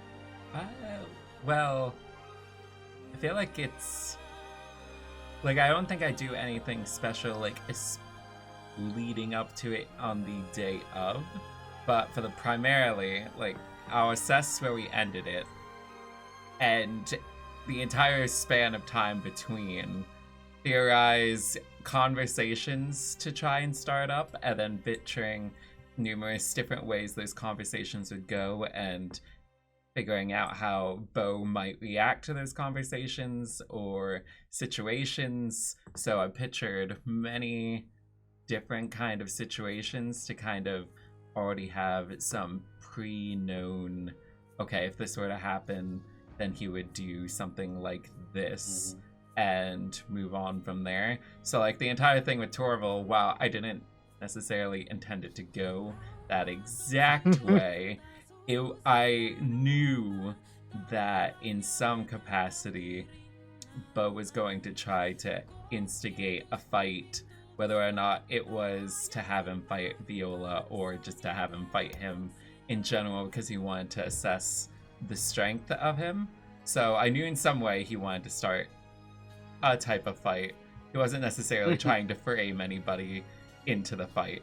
Well, I feel like it's like, I don't think I do anything special like leading up to it on the day of, but for the primarily, like, I'll assess where we ended it, and the entire span of time between, theorize conversations to try and start up, and then picturing numerous different ways those conversations would go, and figuring out how Beau might react to those conversations or situations. So I pictured many different kind of situations to kind of already have some pre-known, okay, if this were to happen, then he would do something like this, and move on from there. So like the entire thing with Torval, while I didn't necessarily intend it to go that exact way, I knew that in some capacity Beau was going to try to instigate a fight, whether or not it was to have him fight Viola or just to have him fight him in general, because he wanted to assess the strength of him. So I knew in some way he wanted to start a type of fight. He wasn't necessarily trying to frame anybody into the fight.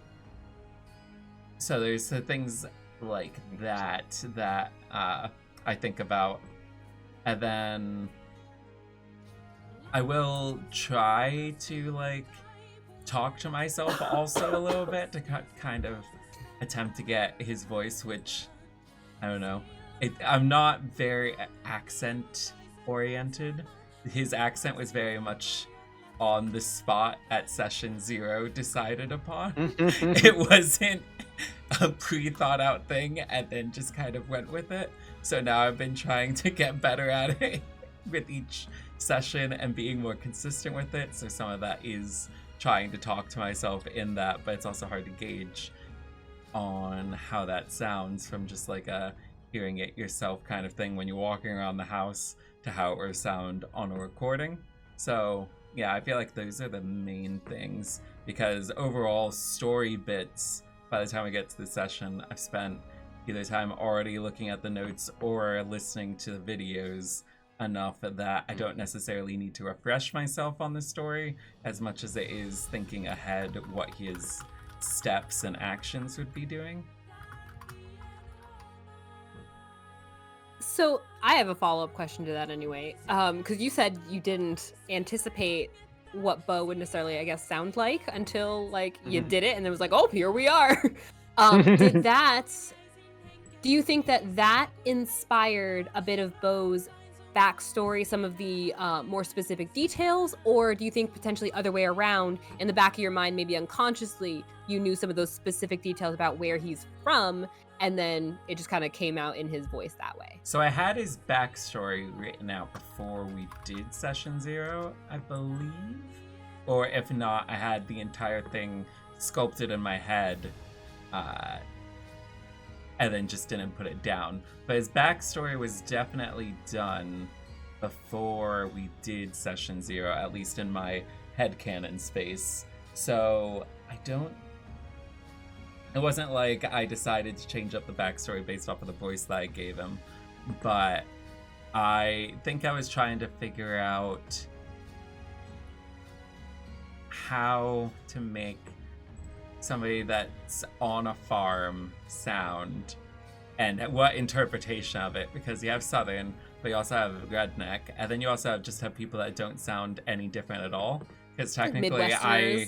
So there's the things like that I think about. And then I will try to like talk to myself also a little bit to kind of attempt to get his voice, which I don't know. I'm not very accent oriented. His accent was very much on the spot at session 0 decided upon. It wasn't a pre-thought out thing and then just kind of went with it. So now I've been trying to get better at it with each session and being more consistent with it. So some of that is trying to talk to myself in that, but it's also hard to gauge on how that sounds from just like a hearing it yourself kind of thing when you're walking around the house to how it would sound on a recording. So yeah, I feel like those are the main things, because overall story bits, by the time we get to the session, I've spent either time already looking at the notes or listening to the videos enough that I don't necessarily need to refresh myself on the story as much as it is thinking ahead what his steps and actions would be doing. So I have a follow-up question to that anyway, because you said you didn't anticipate what Beau would necessarily, I guess, sound like until like you did it, and it was like, oh, here we are. Do you think that inspired a bit of Beau's backstory, some of the more specific details, or do you think potentially other way around, in the back of your mind, maybe unconsciously, you knew some of those specific details about where he's from, and then it just kind of came out in his voice that way? So I had his backstory written out before we did session 0, I believe. Or if not, I had the entire thing sculpted in my head and then just didn't put it down. But his backstory was definitely done before we did session 0, at least in my headcanon space. So it wasn't like I decided to change up the backstory based off of the voice that I gave him, but I think I was trying to figure out how to make somebody that's on a farm sound and what interpretation of it, because you have Southern, but you also have redneck, and then you also have people that don't sound any different at all. Because technically I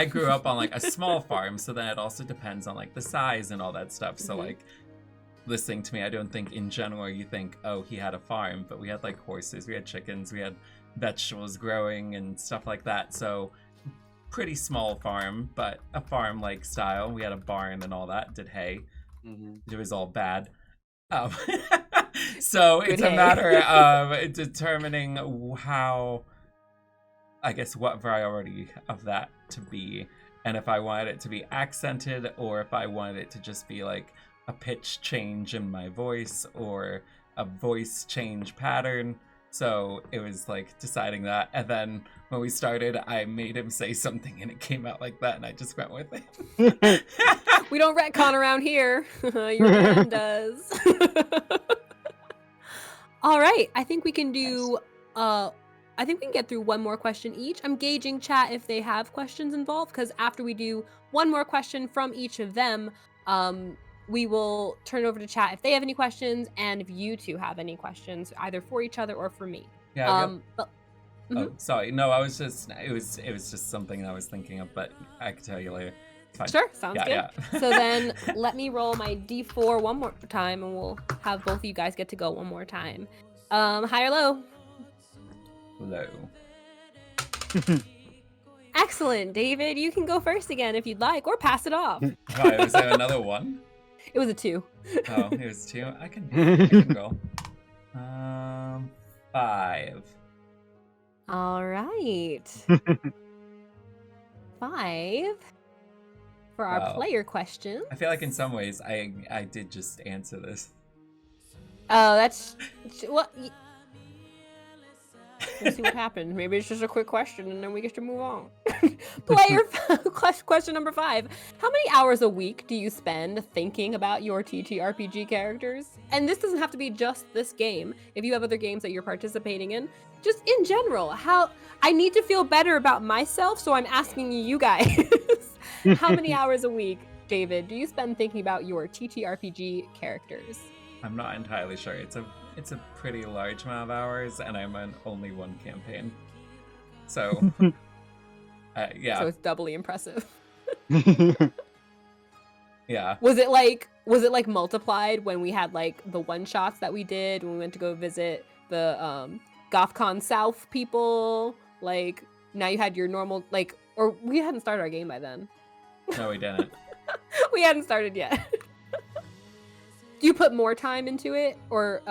grew up on like a small farm, so then it also depends on like the size and all that stuff. So like listening to me, I don't think in general you think, oh, he had a farm, but we had like horses, we had chickens, we had vegetables growing and stuff like that. So pretty small farm, but a farm like style. We had a barn and all that, did hay. It was all bad. So it's a matter of determining how, I guess, what variety of that to be, and if I wanted it to be accented or if I wanted it to just be like a pitch change in my voice or a voice change pattern. So it was like deciding that, and then when we started, I made him say something and it came out like that, and I just went with it. We don't retcon around here. Your man does. All right, I think we can do I think we can get through one more question each. I'm gauging chat if they have questions involved, because after we do one more question from each of them, we will turn it over to chat if they have any questions, and if you two have any questions, either for each other or for me. Yeah. Oh, sorry. No, I was just. It was just something I was thinking of, but I could tell you later. Fine. Sure, sounds good. Yeah. So then let me roll my D4 one more time, and we'll have both of you guys get to go one more time. High or low? Low. Excellent, David. You can go first again if you'd like, or pass it off. Right, was there another one? It was a 2. Oh, it was 2. I can go. 5. All right. 5 for our player question. I feel like in some ways I did just answer this. Oh, that's what. We'll see what happens. Maybe it's just a quick question and then we get to move on. Player question number 5. How many hours a week do you spend thinking about your TTRPG characters? And this doesn't have to be just this game. If you have other games that you're participating in, just in general, I need to feel better about myself, so I'm asking you guys. How many hours a week, David, do you spend thinking about your TTRPG characters? I'm not entirely sure. It's a pretty large amount of hours, and I'm on only one campaign. So, yeah. So it's doubly impressive. Yeah. Was it like multiplied when we had like the one shots that we did when we went to go visit the GothCon South people? Like now you had your normal like, or we hadn't started our game by then. No, we didn't. We hadn't started yet. Do you put more time into it, or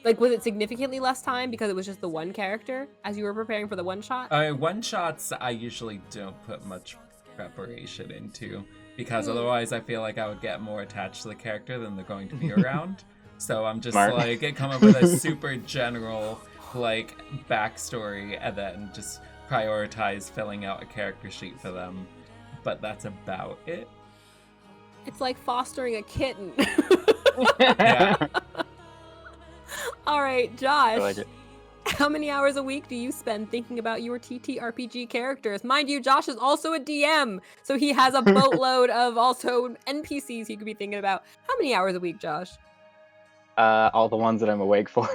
like was it significantly less time because it was just the one character as you were preparing for the one shot? One shots I usually don't put much preparation into, because otherwise I feel like I would get more attached to the character than they're going to be around. So I'm just Smart. like come up with a super general like backstory and then just prioritize filling out a character sheet for them. But that's about it. It's like fostering a kitten. Yeah. All right, Josh. I like it. How many hours a week do you spend thinking about your TTRPG characters? Mind you, Josh is also a DM, so he has a boatload of also NPCs he could be thinking about. How many hours a week, Josh? All the ones that I'm awake for.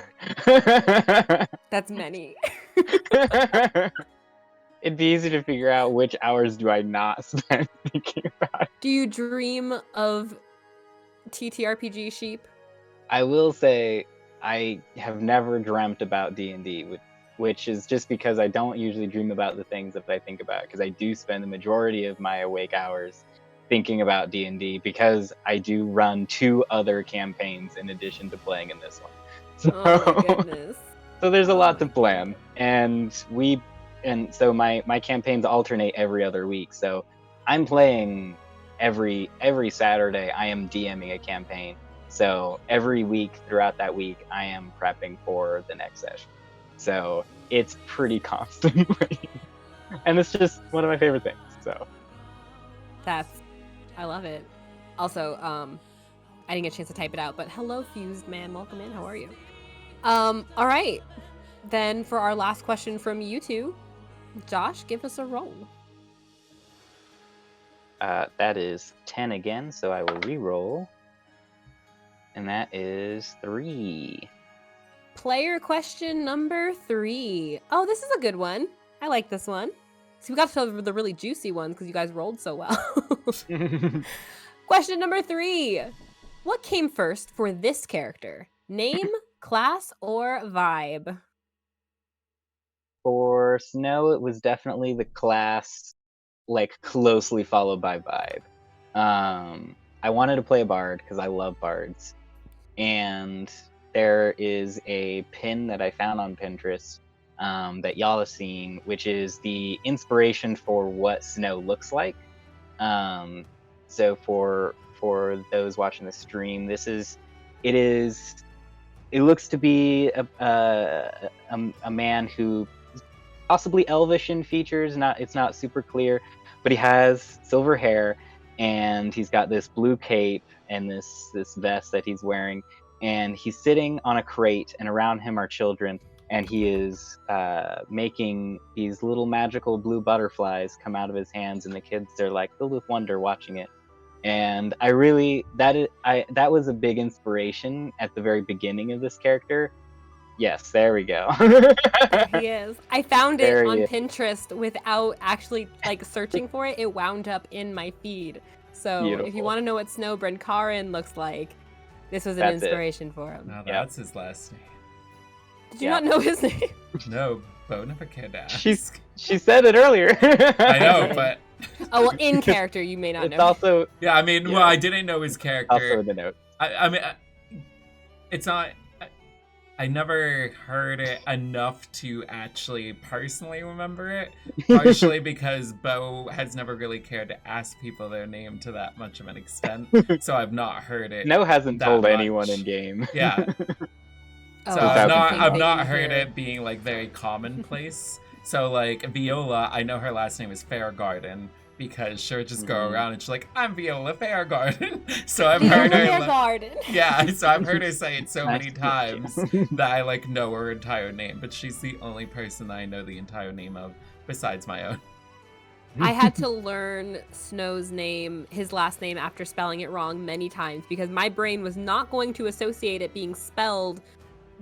That's many. It'd be easy to figure out which hours do I not spend thinking about it. Do you dream of TTRPG sheep? I will say I have never dreamt about D&D, which is just because I don't usually dream about the things that I think about, because I do spend the majority of my awake hours thinking about D&D, because I do run 2 other campaigns in addition to playing in this one. So, Oh my goodness. so there's a lot to plan, and so my campaigns alternate every other week. So I'm playing every Saturday. I am DMing a campaign. So every week throughout that week, I am prepping for the next session. So it's pretty constantly, and it's just one of my favorite things. So I love it. Also, I didn't get a chance to type it out, but hello, Fused Man, welcome in. How are you? All right. Then for our last question from you two, Josh, give us a roll. that is 10 again. So I will re-roll, and that is 3. Player question number 3. Oh, this is a good one. I like this one. So we got to the really juicy ones because you guys rolled so well. Question number 3. What came first for this character? Name, class, or vibe? For Snow, it was definitely the class, like closely followed by vibe. I wanted to play a bard because I love bards, and there is a pin that I found on Pinterest that y'all have seen, which is the inspiration for what Snow looks like. So for those watching the stream, it looks to be a man who possibly elvish in features. It's not super clear, but he has silver hair, and he's got this blue cape and this vest that he's wearing, and he's sitting on a crate, and around him are children, and he is making these little magical blue butterflies come out of his hands, and the kids are like filled with wonder watching it. And that was a big inspiration at the very beginning of this character. Yes, there we go. He is. I found it There on he is. Pinterest without actually like searching for it. It wound up in my feed. So if you Beautiful. want to know what Snow Brencarin looks like, this was an That's it. inspiration for him. Now Yeah. that's his last name. Did you Yeah. not know his name? No, Beau never cared to ask. She said it earlier. I know, but Oh, well, in character, you may not it's know. also yeah, I mean, well, Yeah. I didn't know his character. also in the note. I mean, it's not. I never heard it enough to actually personally remember it. Partially because Beau has never really cared to ask people their name to that much of an extent, so I've not heard it. No hasn't that told much. anyone in game. Yeah, Oh, so I've I not- I've think not that you heard hear- it being like very commonplace. So like Viola, I know her last name is Fairgarden because she'll just go Mhm. around and she's like, "I'm Viola Fairgarden." So I've Viola heard her. Fairgarden. Yeah, so I've heard her say it so Nice many to meet you. times that I like know her entire name, but she's the only person that I know the entire name of besides my own. I had to learn Snow's name, his last name, after spelling it wrong many times because my brain was not going to associate it being spelled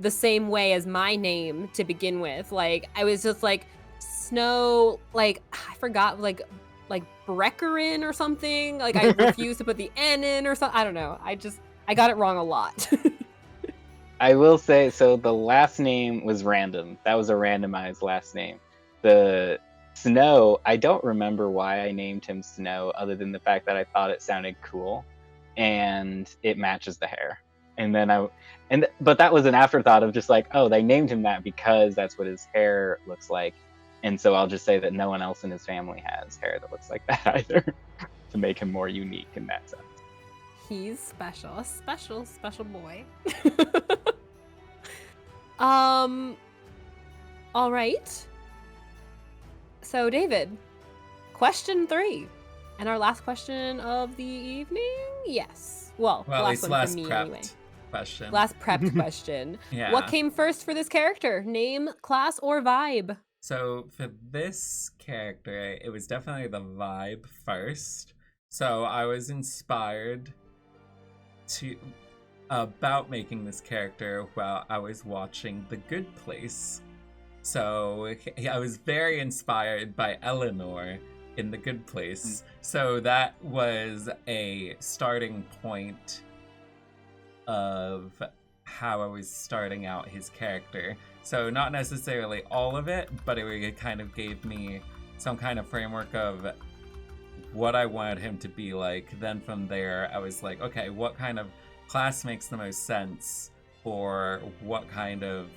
the same way as my name to begin with. Like, I was just like, Snow, like, I forgot, like Brencarin or something. Like, I refused to put the N in or something. I don't know. I got it wrong a lot. I will say, so the last name was random. That was a randomized last name. The Snow, I don't remember why I named him Snow, other than the fact that I thought it sounded cool, and it matches the hair. And then but that was an afterthought of just like, oh, they named him that because that's what his hair looks like. And so I'll just say that no one else in his family has hair that looks like that either, to make him more unique in that sense. He's special. A special, special boy. All right. So, David, question 3. And our last question of the evening? Yes. Well, Well, at least one last for me prepped anyway. question. Last prepped question. Yeah. What came first for this character? Name, class, or vibe? So for this character, it was definitely the vibe first. So I was inspired about making this character while I was watching The Good Place. So I was very inspired by Eleanor in The Good Place. So that was a starting point of how I was starting out his character. So not necessarily all of it, but it kind of gave me some kind of framework of what I wanted him to be like. Then from there, I was like, okay, what kind of class makes the most sense for what kind of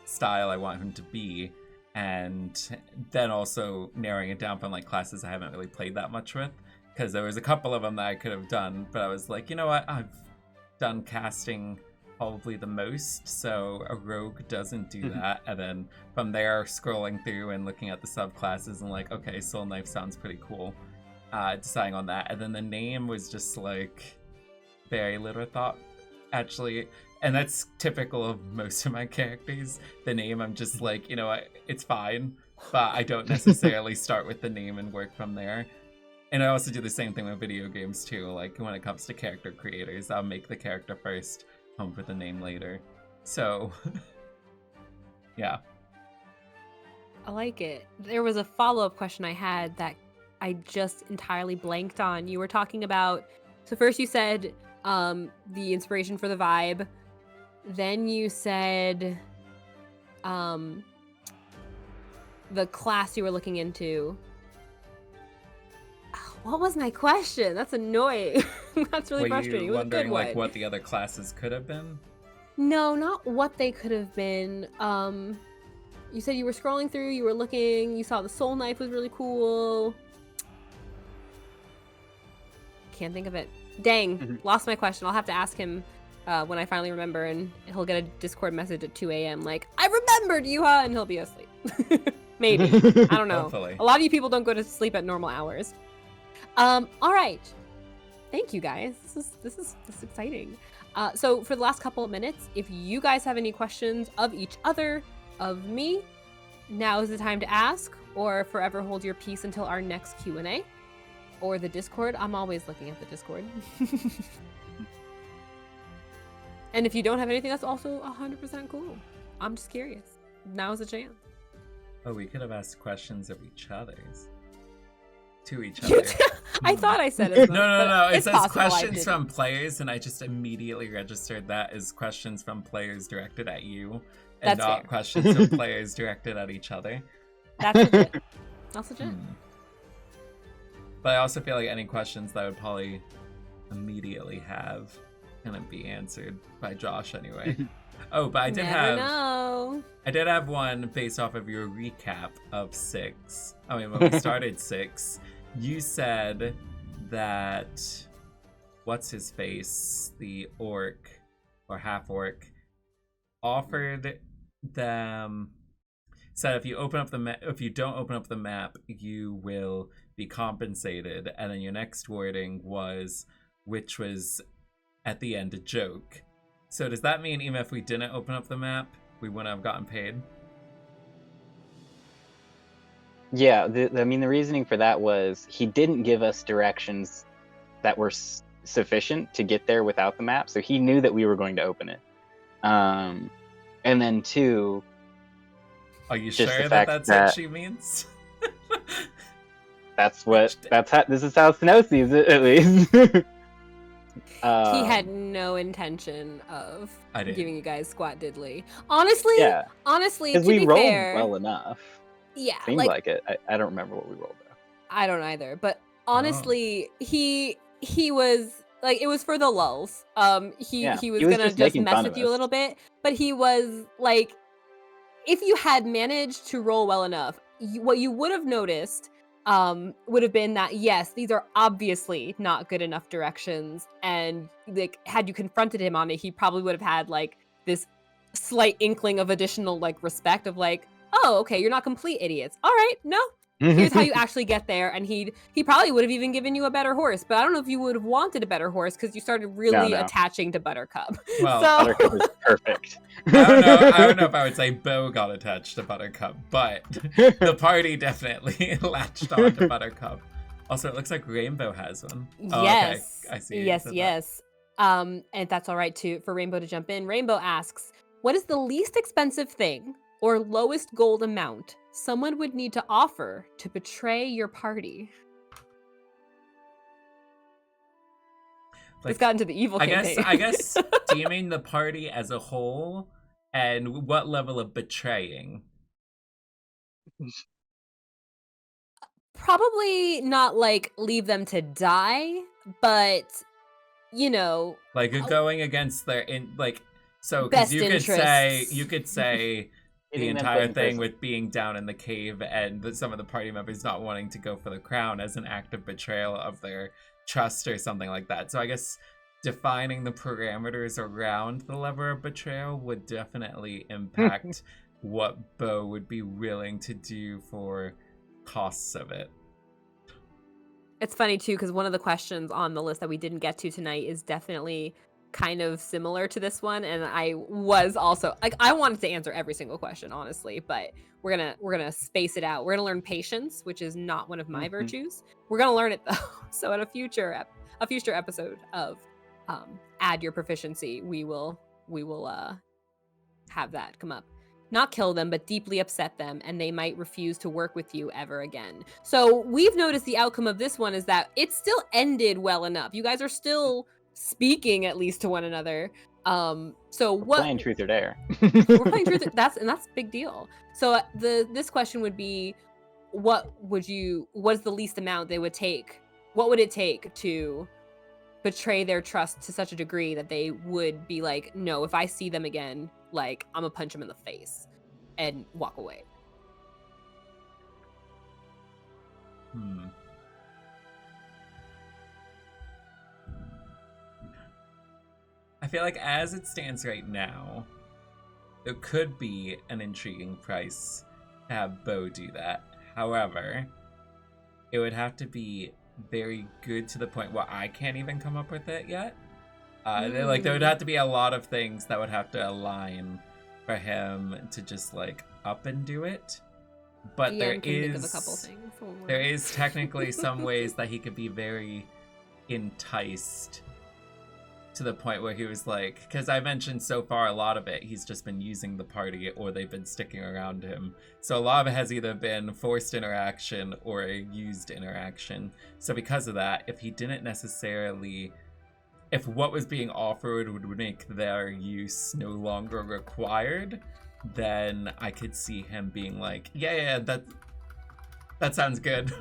style I want him to be? And then also narrowing it down from like classes I haven't really played that much with, because there was a couple of them that I could have done, but I was like, you know what, I've done casting probably the most, so a rogue doesn't do that. And then from there, scrolling through and looking at the subclasses and like, okay, Soul Knife sounds pretty cool, deciding on that. And then the name was just like very little thought, actually, and that's typical of most of my characters. The name, I'm just like, you know what, it's fine, but I don't necessarily start with the name and work from there. And I also do the same thing with video games too. Like when it comes to character creators, I'll make the character first, come up with the name later. So, yeah. I like it. There was a follow-up question I had that I just entirely blanked on. You were talking about, so first you said the inspiration for the vibe. Then you said the class you were looking into. What was my question? That's annoying. That's really frustrating. Were you wondering like one. what the other classes could have been? No, not what they could have been. You said you were scrolling through, you were looking, you saw the Soul Knife was really cool. Can't think of it. Dang, lost my question. I'll have to ask him when I finally remember, and he'll get a Discord message at 2 a.m. like, I remembered you, huh? And he'll be asleep. Maybe. I don't know. Hopefully. A lot of you people don't go to sleep at normal hours. All right. Thank you, guys. This is exciting. So for the last couple of minutes, if you guys have any questions of each other, of me, now is the time to ask, or forever hold your peace until our next Q&A, or the Discord. I'm always looking at the Discord. And if you don't have anything, that's also 100% cool. I'm just curious. Now is the chance. Oh, we could have asked questions of each other's. To each other. I thought I said it. No. It says questions from players, and I just immediately registered that as questions from players directed at you, and That's not fair. questions from players directed at each other. That's legit. That's legit. But I also feel like any questions that I would probably immediately have gonna be answered by Josh anyway. Oh, but I did I did have one based off of your recap of 6. I mean, when we started 6, you said that what's his face, the orc or half orc, offered them, said if you open up the if you don't open up the map, you will be compensated. And then your next wording was, which was at the end a joke. So does that mean even if we didn't open up the map, we wouldn't have gotten paid? Yeah, I mean, the reasoning for that was he didn't give us directions that were sufficient to get there without the map, so he knew that we were going to open it. And then 2, Are you Just the sure fact that's that- what she means? This is how Snow sees it, at least. He had no intention of I did. giving you guys squat diddly. Honestly, Yeah, to because we be rolled fair, well enough. yeah, Seemed like it. I don't remember what we rolled though. I don't either, but Oh. honestly, he was like, it was for the lulls. He was He was gonna just just making mess fun with of you a us. little bit, but he was like, if you had managed to roll well enough, what you would have noticed would have been that yes, these are obviously not good enough directions, and like had you confronted him on it, he probably would have had like this slight inkling of additional like respect of like, oh, okay, you're not complete idiots. All right, no, here's how you actually get there. And he probably would have even given you a better horse, but I don't know if you would have wanted a better horse because you started really No. attaching to Buttercup. Well, so Buttercup is perfect. I don't know if I would say Beau got attached to Buttercup, but the party definitely latched on to Buttercup. Also, it looks like Rainbow has one. Oh, yes, okay. I see. yes. And that's all right too for Rainbow to jump in. Rainbow asks, what is the least expensive thing or lowest gold amount someone would need to offer to betray your party? Let's got into the evil campaign. I guess, do you mean the party as a whole? And what level of betraying? Probably not like leave them to die, but you know, Like going against their so best because you could say the Getting them put entire in thing prison. with being down in the cave and some of the party members not wanting to go for the crown as an act of betrayal of their trust or something like that. So I guess defining the parameters around the level of betrayal would definitely impact what Beau would be willing to do for costs of it. it's funny too because one of the questions on the list that we didn't get to tonight is definitely kind of similar to this one, and I was also like, I wanted to answer every single question honestly, but we're gonna space it out. We're gonna learn patience, which is not one of my virtues. We're gonna learn it though. So in a future episode of Add Your Proficiency, we will have that come up. Not kill them, but deeply upset them, and they might refuse to work with you ever again. So we've noticed the outcome of this one is that it still ended well enough. You guys are still speaking at least to one another. So what? Playing truth or dare. We're playing truth. That's a big deal. So this question would be, what is the least amount they would take? What would it take to betray their trust to such a degree that they would be like, no, if I see them again, like I'm gonna punch them in the face and walk away? I feel like as it stands right now, it could be an intriguing price to have Beau do that. However, it would have to be very good to the point where I can't even come up with it yet. There would have to be a lot of things that would have to align for him to just like up and do it. But Ian can think of a couple things. there is technically some ways that he could be very enticed to the point where he was like, because I mentioned so far a lot of it, he's just been using the party or they've been sticking around him. So a lot of it has either been forced interaction or a used interaction. So because of that, if he didn't necessarily, if what was being offered would make their use no longer required, then I could see him being like, yeah, that sounds good.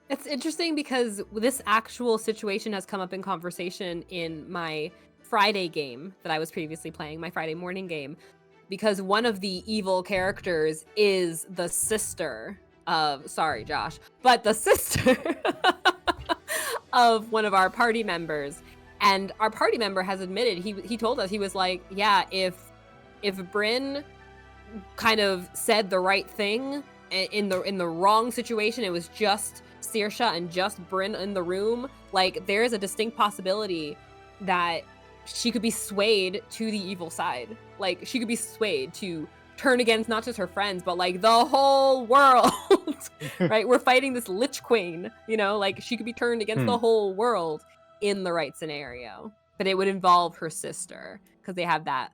It's interesting because this actual situation has come up in conversation in my Friday game that I was previously playing, my Friday morning game, because one of the evil characters is the sister of, sorry, Josh, but the sister of one of our party members. And our party member has admitted, he told us, he was like, yeah, if Bryn kind of said the right thing in the wrong situation, it was just Saoirse and just Bryn in the room, like there is a distinct possibility that she could be swayed to the evil side. Like she could be swayed to turn against not just her friends, but like the whole world. Right? We're fighting this Lich Queen, you know, like she could be turned against the whole world in the right scenario. But it would involve her sister because they have that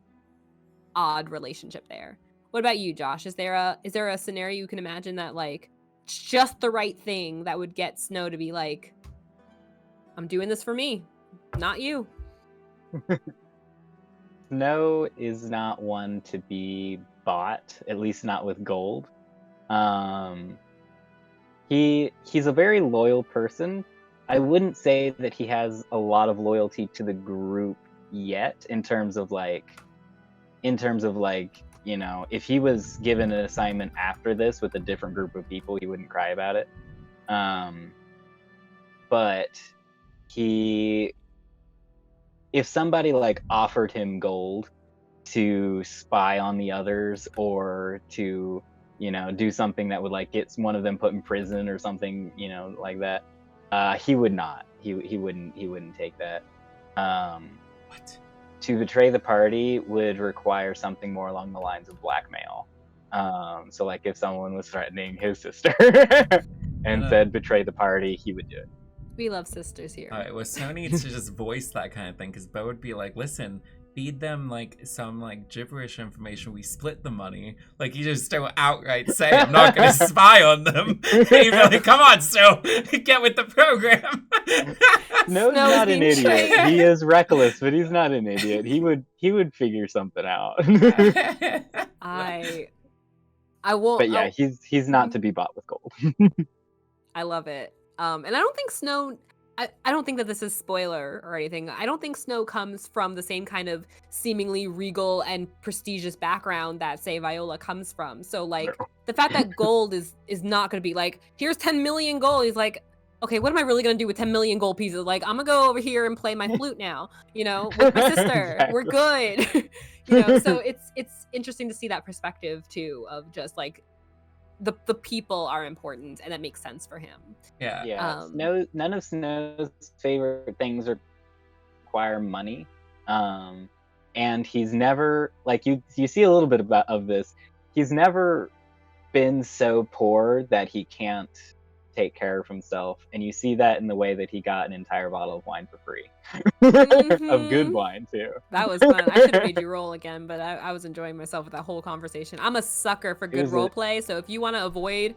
odd relationship there. What about you, Josh? Is there a scenario you can imagine that like just the right thing that would get Snow to be like, I'm doing this for me, not you? Snow is not one to be bought, at least not with gold. He's a very loyal person. I wouldn't say that he has a lot of loyalty to the group yet in terms of like, you know, if he was given an assignment after this with a different group of people, he wouldn't cry about it. But if somebody like offered him gold to spy on the others or to, you know, do something that would like get one of them put in prison or something, you know, like that, he would not. He wouldn't take that. What? To betray the party would require something more along the lines of blackmail. So like if someone was threatening his sister and said betray the party, he would do it. We love sisters here. All right, well, Snow needs to just voice that kind of thing, because Beau would be like, listen, feed them like some like gibberish information, we split the money. Like, you just don't outright say, I'm not going to spy on them. You'd be like, come on, Snow, get with the program. Snow's not an idiot. He is reckless, but he's not an idiot. He would figure something out. I won't. But yeah, he's not to be bought with gold. I love it. And I don't think Snow, I don't think that this is spoiler or anything. I don't think Snow comes from the same kind of seemingly regal and prestigious background that, say, Viola comes from. So, like, the fact that gold is not going to be like, here's 10 million gold. He's like, okay, what am I really going to do with 10 million gold pieces? Like, I'm going to go over here and play my flute now, you know, with my sister. Exactly. We're good. You know, so it's interesting to see that perspective, too, of just, like, the people are important, and that makes sense for him. Yeah. None of Snow's favorite things require money, and he's never, like, you see a little bit of this. He's never been so poor that he can't take care of himself, and you see that in the way that he got an entire bottle of wine for free. Of good wine too. That was fun. I should have made you roll again, but I was enjoying myself with that whole conversation. I'm a sucker for good role play, so if you want to avoid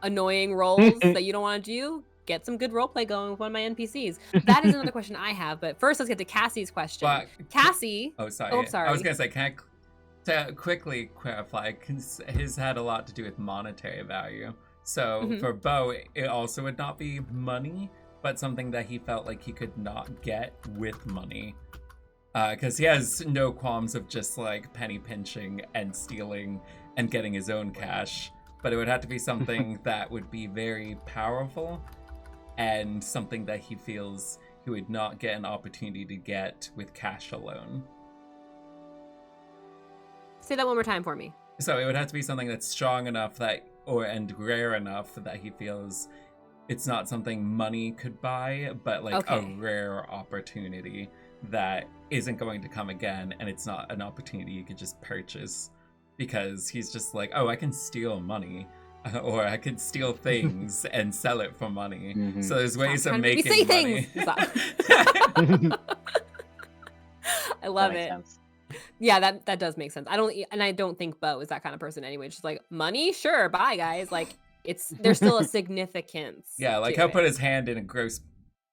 annoying roles that you don't want to do, get some good role play going with one of my NPCs. That is another question I have, but first let's get to Cassie's question. Cassie. Oh, sorry. Oh, sorry. I was gonna say, can I quickly clarify? Because his had a lot to do with monetary value. So for Beau, it also would not be money, but something that he felt like he could not get with money. Because he has no qualms of just like penny pinching and stealing and getting his own cash. But it would have to be something that would be very powerful and something that he feels he would not get an opportunity to get with cash alone. Say that one more time for me. So it would have to be something that's strong enough and rare enough that he feels it's not something money could buy, but like a rare opportunity that isn't going to come again, and it's not an opportunity you could just purchase, because he's just like, oh, I can steal money, or I can steal things and sell it for money. So there's ways of making money. I love it. Sense. Yeah, that does make sense. I don't think Beau is that kind of person anyway. Just like, money, sure, bye guys. Like, there's still a significance. Yeah, like he'll put his hand in a gross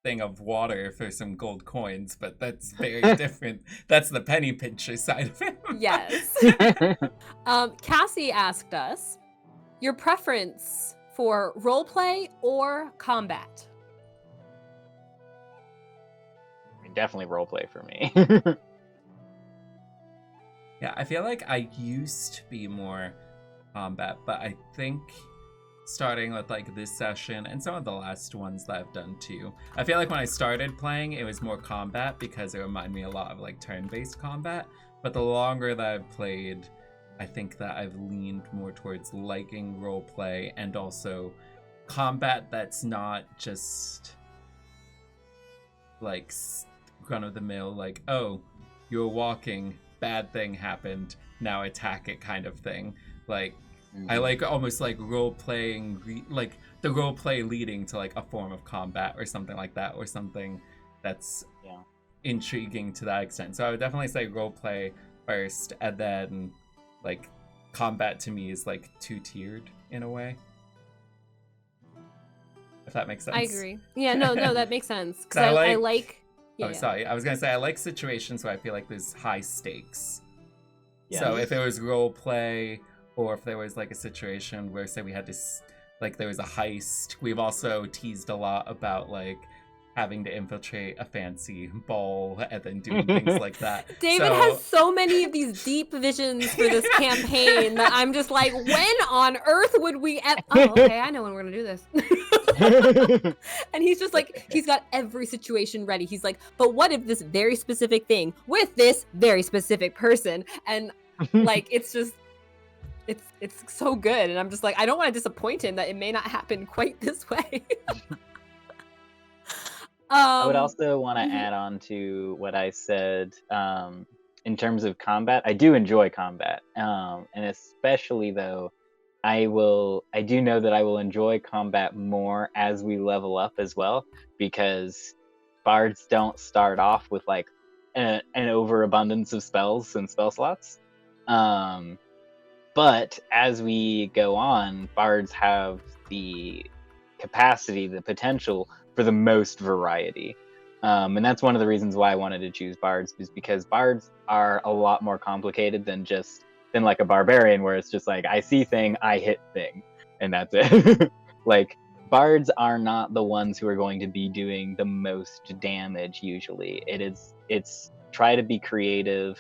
thing of water for some gold coins, but that's very different. That's the penny pincher side of him. Yes. Cassie asked us, your preference for roleplay or combat? Definitely roleplay for me. Yeah, I feel like I used to be more combat, but I think starting with like this session and some of the last ones that I've done too, I feel like when I started playing, it was more combat because it reminded me a lot of like turn-based combat. But the longer that I've played, I think that I've leaned more towards liking roleplay and also combat that's not just like run-of-the-mill, like, oh, you're walking, bad thing happened, now attack it kind of thing. Like, I like almost like role-playing, like the role-play leading to like a form of combat or something like that, or something that's intriguing to that extent. So I would definitely say role-play first, and then like combat to me is like two-tiered in a way. If that makes sense. I agree. Yeah, no, that makes sense. Because I I like. Yeah, oh, sorry. I was gonna say I like situations where I feel like there's high stakes. Yes. So if it was role play, or if there was like a situation where, say, we had to, like, there was a heist. We've also teased a lot about like having to infiltrate a fancy ball and then doing things like that. David has so many of these deep visions for this campaign that I'm just like, when on earth would we? Oh, okay, I know when we're gonna do this. And he's just like, he's got every situation ready. He's like, but what if this very specific thing with this very specific person? And like, it's just, it's so good. And I'm just like, I don't want to disappoint him that it may not happen quite this way. I would also want to add on to what I said in terms of combat. I do enjoy combat, and especially though, I do know that I will enjoy combat more as we level up as well, because bards don't start off with like an overabundance of spells and spell slots. But as we go on, bards have the capacity, the potential for the most variety. And that's one of the reasons why I wanted to choose bards, is because bards are a lot more complicated than like a barbarian, where it's just like, I see thing, I hit thing, and that's it. Like, bards are not the ones who are going to be doing the most damage usually. It's try to be creative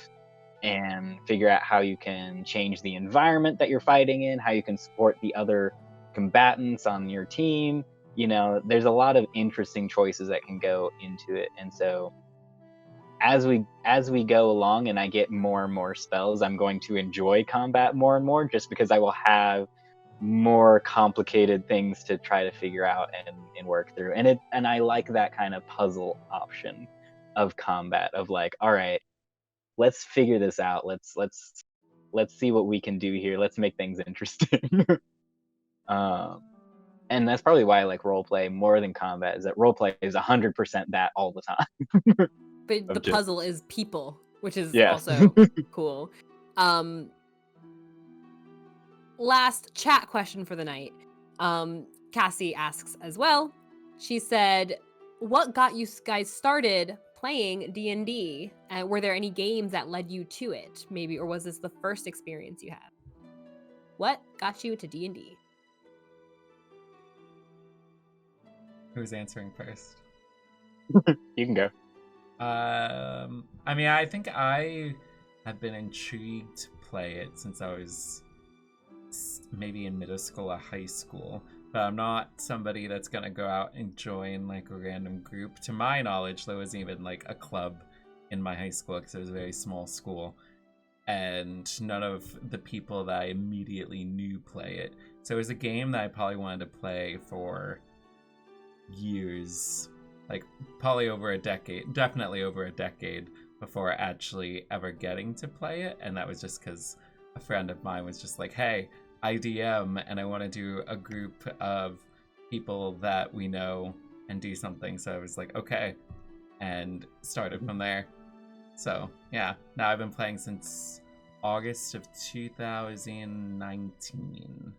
and figure out how you can change the environment that you're fighting in, how you can support the other combatants on your team. You know, there's a lot of interesting choices that can go into it. And so as we go along and I get more and more spells, I'm going to enjoy combat more and more, just because I will have more complicated things to try to figure out and work through. And I like that kind of puzzle option of combat, of like, all right, let's figure this out. Let's see what we can do here. Let's make things interesting. And that's probably why I like roleplay more than combat, is that roleplay is 100% that all the time. But the puzzle is people, which is Yes. also cool. Last chat question for the night. Cassie asks as well. She said, what got you guys started playing D&D? Were there any games that led you to it, maybe, or was this the first experience you had? What got you into D&D? Who's answering first? You can go. I mean, I think I have been intrigued to play it since I was maybe in middle school or high school, but I'm not somebody that's gonna go out and join like a random group. To my knowledge, there wasn't even like a club in my high school, because it was a very small school, and none of the people that I immediately knew play it. So it was a game that I probably wanted to play for years, like probably over a decade, definitely over a decade, before actually ever getting to play it. And that was just because a friend of mine was just like, hey, I DM and I want to do a group of people that we know and do something. So I was like, okay, and started from there. So yeah, now I've been playing since August of 2019.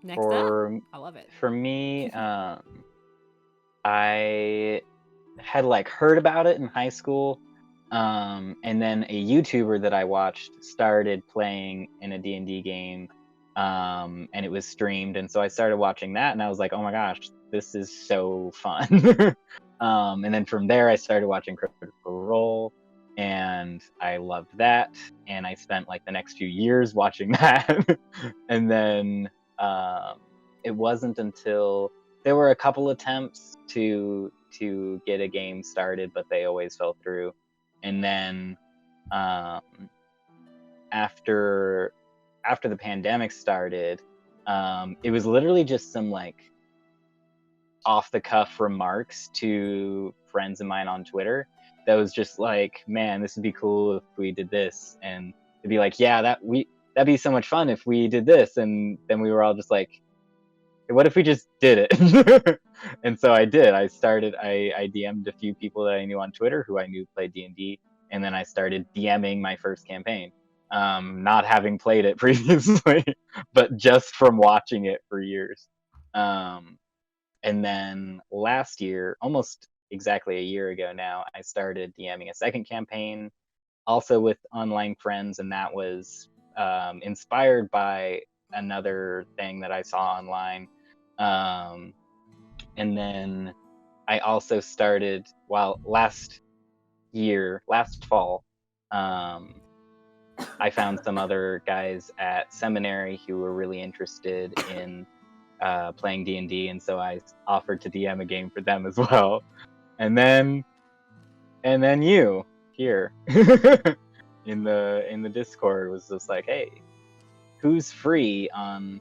Next up, I love it. For me, I had like heard about it in high school, and then a YouTuber that I watched started playing in a D&D game, and it was streamed, and so I started watching that, and I was like, oh my gosh, this is so fun. And then from there I started watching Critical Role, and I loved that, and I spent like the next few years watching that. And then it wasn't until there were a couple attempts to get a game started, but they always fell through. And then after the pandemic started, it was literally just some like off the cuff remarks to friends of mine on Twitter that was just like, man, this would be cool if we did this, and it'd be like, yeah, that'd be so much fun if we did this. And then we were all just like, what if we just did it? And so I did. I DM'd a few people that I knew on Twitter who I knew played D&D, and then I started DMing my first campaign, not having played it previously, but just from watching it for years. And then last year, almost exactly a year ago now, I started DMing a second campaign, also with online friends, and that was inspired by another thing that I saw online. And then I also started, last fall, I found some other guys at seminary who were really interested in playing D&D, and so I offered to DM a game for them as well. And then you here in the Discord was just like, hey, who's free on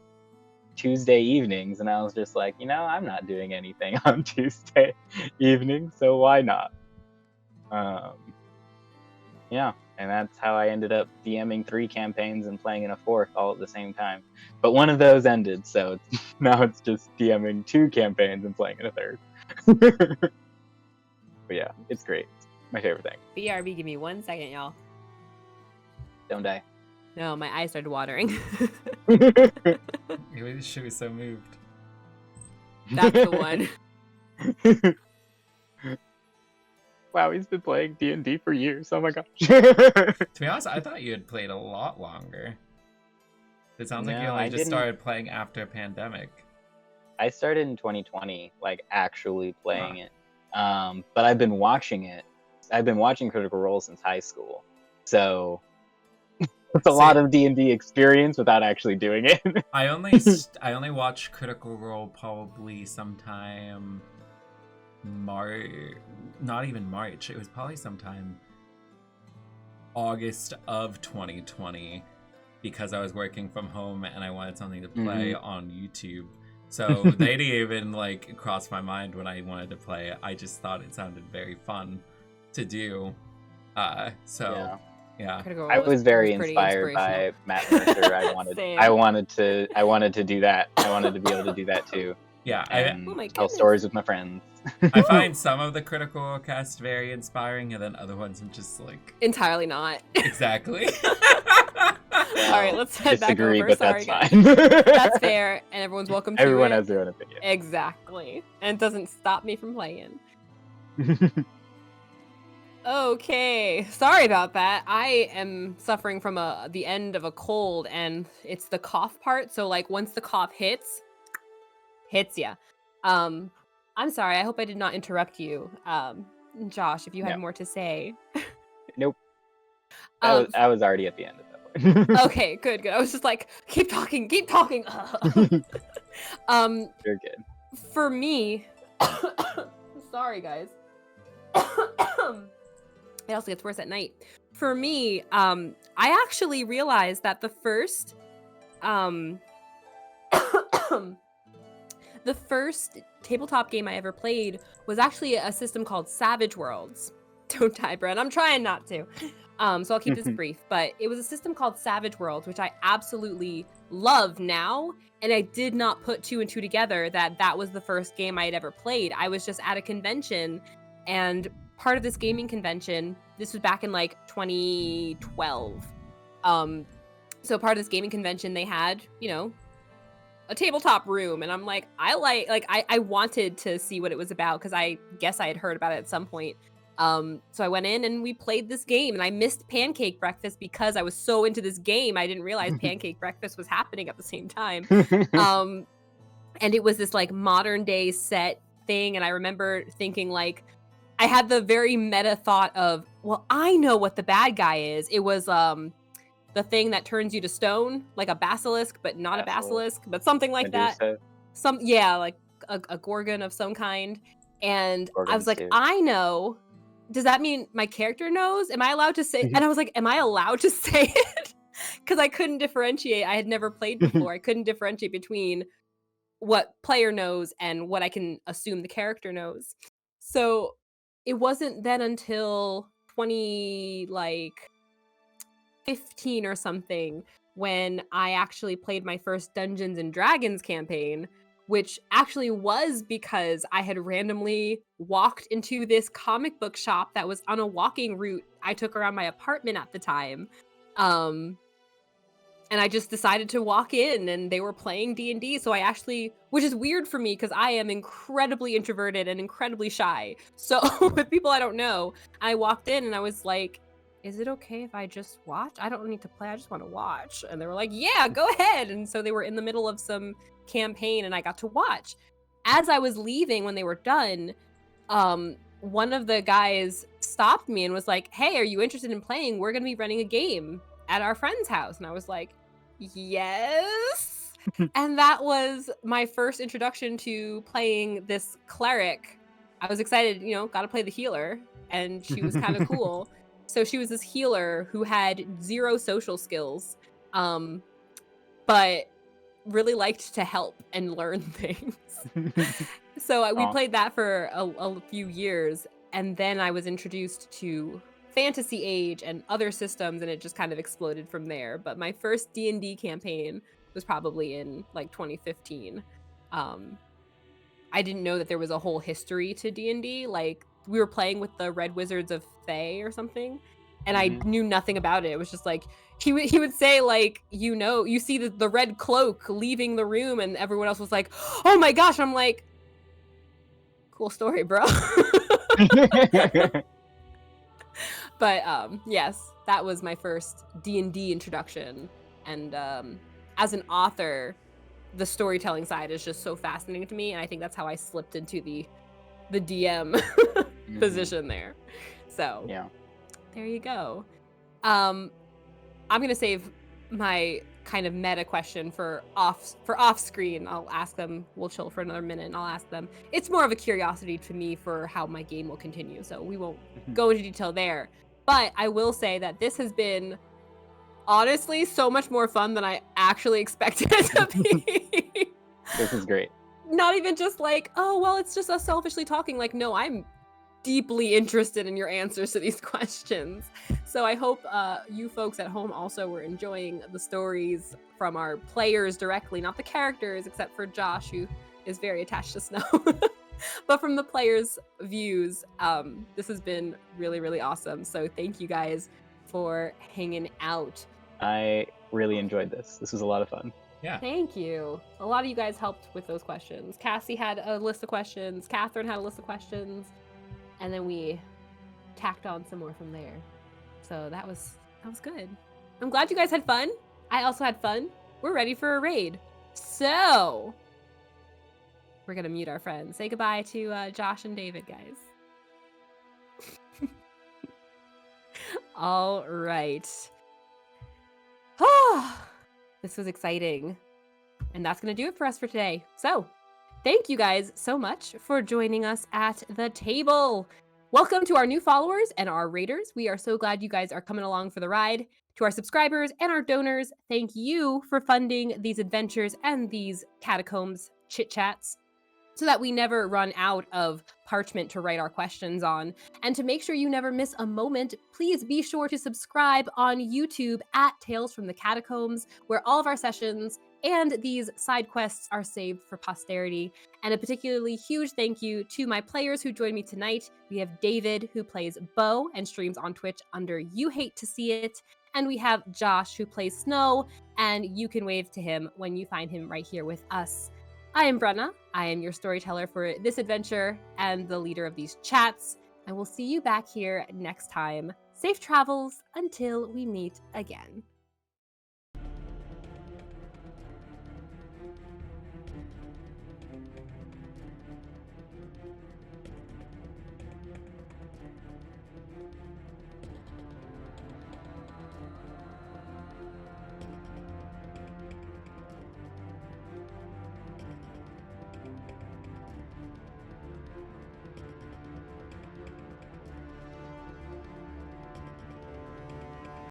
Tuesday evenings? And I was just like, I'm not doing anything on Tuesday evening, so why not? Yeah, and that's how I ended up DMing 3 campaigns and playing in a 4th all at the same time. But one of those ended, so now it's just DMing 2 campaigns and playing in a 3rd. But yeah, it's great. It's my favorite thing. BRB, give me 1 second, y'all. Don't die. No, my eyes started watering. You should be so moved. That's the one. Wow, he's been playing D&D for years. Oh my gosh. To be honest, I thought you had played a lot longer. It sounds like you only just started playing after pandemic. I started in 2020, like actually playing it. But I've been watching it. I've been watching Critical Role since high school. So it's a lot of D&D experience without actually doing it. I only watched Critical Role probably sometime not even March. It was probably sometime August of 2020 because I was working from home and I wanted something to play on YouTube. So they didn't even like cross my mind when I wanted to play it. I just thought it sounded very fun to do. Yeah. I was very inspired by Matt Mercer. I wanted to do that. I wanted to be able to do that too. Yeah, and tell stories with my friends. I find some of the Critical Role cast very inspiring, and then other ones I'm just like entirely not. Exactly. All right, let's head back over. But sorry, that's guys. fine. That's fair, and everyone's welcome to Everyone it. has their own opinion. Exactly, and it doesn't stop me from playing. Okay, sorry about that. I am suffering from the end of a cold, and it's the cough part. So like once the cough hits ya. I'm sorry. I hope I did not interrupt you, Josh. If you had more to say. Nope. I was already at the end of that point. Okay, good. I was just like, keep talking. You're good. For me, sorry guys. It also gets worse at night. For me, I actually realized that the first tabletop game I ever played was actually a system called Savage Worlds. Don't die, Brent. I'm trying not to. So I'll keep this brief. But it was a system called Savage Worlds, which I absolutely love now. And I did not put 2 and 2 together that was the first game I had ever played. I was just at a convention, and part of this gaming convention, this was back in like 2012. So part of this gaming convention, they had, a tabletop room, and I'm like, I wanted to see what it was about because I guess I had heard about it at some point. So I went in and we played this game, and I missed Pancake Breakfast because I was so into this game. I didn't realize Pancake Breakfast was happening at the same time. And it was this like modern day set thing, and I remember thinking like, I had the very meta thought of, well, I know what the bad guy is. It was the thing that turns you to stone, like a basilisk, but not a basilisk, but something like Medusa. that. Like a gorgon of some kind. And Gorgons I was like, too. I know. Does that mean my character knows? Am I allowed to say? And I was like, am I allowed to say it? Because I couldn't differentiate. I had never played before. I couldn't differentiate between what player knows and what I can assume the character knows. So it wasn't then until 2015 or something when I actually played my first Dungeons and Dragons campaign, which actually was because I had randomly walked into this comic book shop that was on a walking route I took around my apartment at the time. And I just decided to walk in, and they were playing D&D. So I actually, which is weird for me because I am incredibly introverted and incredibly shy. So with people I don't know, I walked in and I was like, is it okay if I just watch? I don't need to play. I just want to watch. And they were like, yeah, go ahead. And so they were in the middle of some campaign and I got to watch. As I was leaving when they were done, one of the guys stopped me and was like, hey, are you interested in playing? We're going to be running a game at our friend's house. And I was like, yes. And that was my first introduction to playing this cleric. I was excited, got to play the healer, and she was kind of cool. So she was this healer who had 0 social skills, but really liked to help and learn things. So we played that for a few years, and then I was introduced to Fantasy Age and other systems, and it just kind of exploded from there. But my first D&D campaign was probably in like 2015. I didn't know that there was a whole history to D&D. Like, we were playing with the Red Wizards of Thay or something, and I knew nothing about it. It was just like he would say, like, you see the red cloak leaving the room, and everyone else was like, oh my gosh. I'm like, cool story, bro. But yes, that was my first D&D introduction. And as an author, the storytelling side is just so fascinating to me, and I think that's how I slipped into the DM position there. So Yeah, there you go. I'm gonna save my kind of meta question for off screen. I'll ask them. We'll chill for another minute, and I'll ask them. It's more of a curiosity to me for how my game will continue, so we won't go into detail there. But I will say that this has been honestly so much more fun than I actually expected it to be. this is great. Not even just like, oh, well, it's just us selfishly talking. Like, no, I'm deeply interested in your answers to these questions. So I hope you folks at home also were enjoying the stories from our players directly, not the characters, except for Josh, who is very attached to Snow. But from the players' views, this has been really, really awesome. So thank you guys for hanging out. I really enjoyed this. This was a lot of fun. Yeah. Thank you. A lot of you guys helped with those questions. Cassie had a list of questions. Catherine had a list of questions. And then we tacked on some more from there. So that was good. I'm glad you guys had fun. I also had fun. We're ready for a raid. So we're going to mute our friends. Say goodbye to Josh and David, guys. All right. This was exciting. And that's going to do it for us for today. So thank you guys so much for joining us at the table. Welcome to our new followers and our raiders. We are so glad you guys are coming along for the ride. To our subscribers and our donors, thank you for funding these adventures and these catacombs chit-chats so that we never run out of parchment to write our questions on. And to make sure you never miss a moment, please be sure to subscribe on YouTube at Tales from the Catacombs, where all of our sessions and these side quests are saved for posterity. And a particularly huge thank you to my players who joined me tonight. We have David, who plays Beau and streams on Twitch under You Hate to See It. And we have Josh, who plays Snow, and you can wave to him when you find him right here with us. I am Brenna. I am your storyteller for this adventure and the leader of these chats. And we'll see you back here next time. Safe travels until we meet again.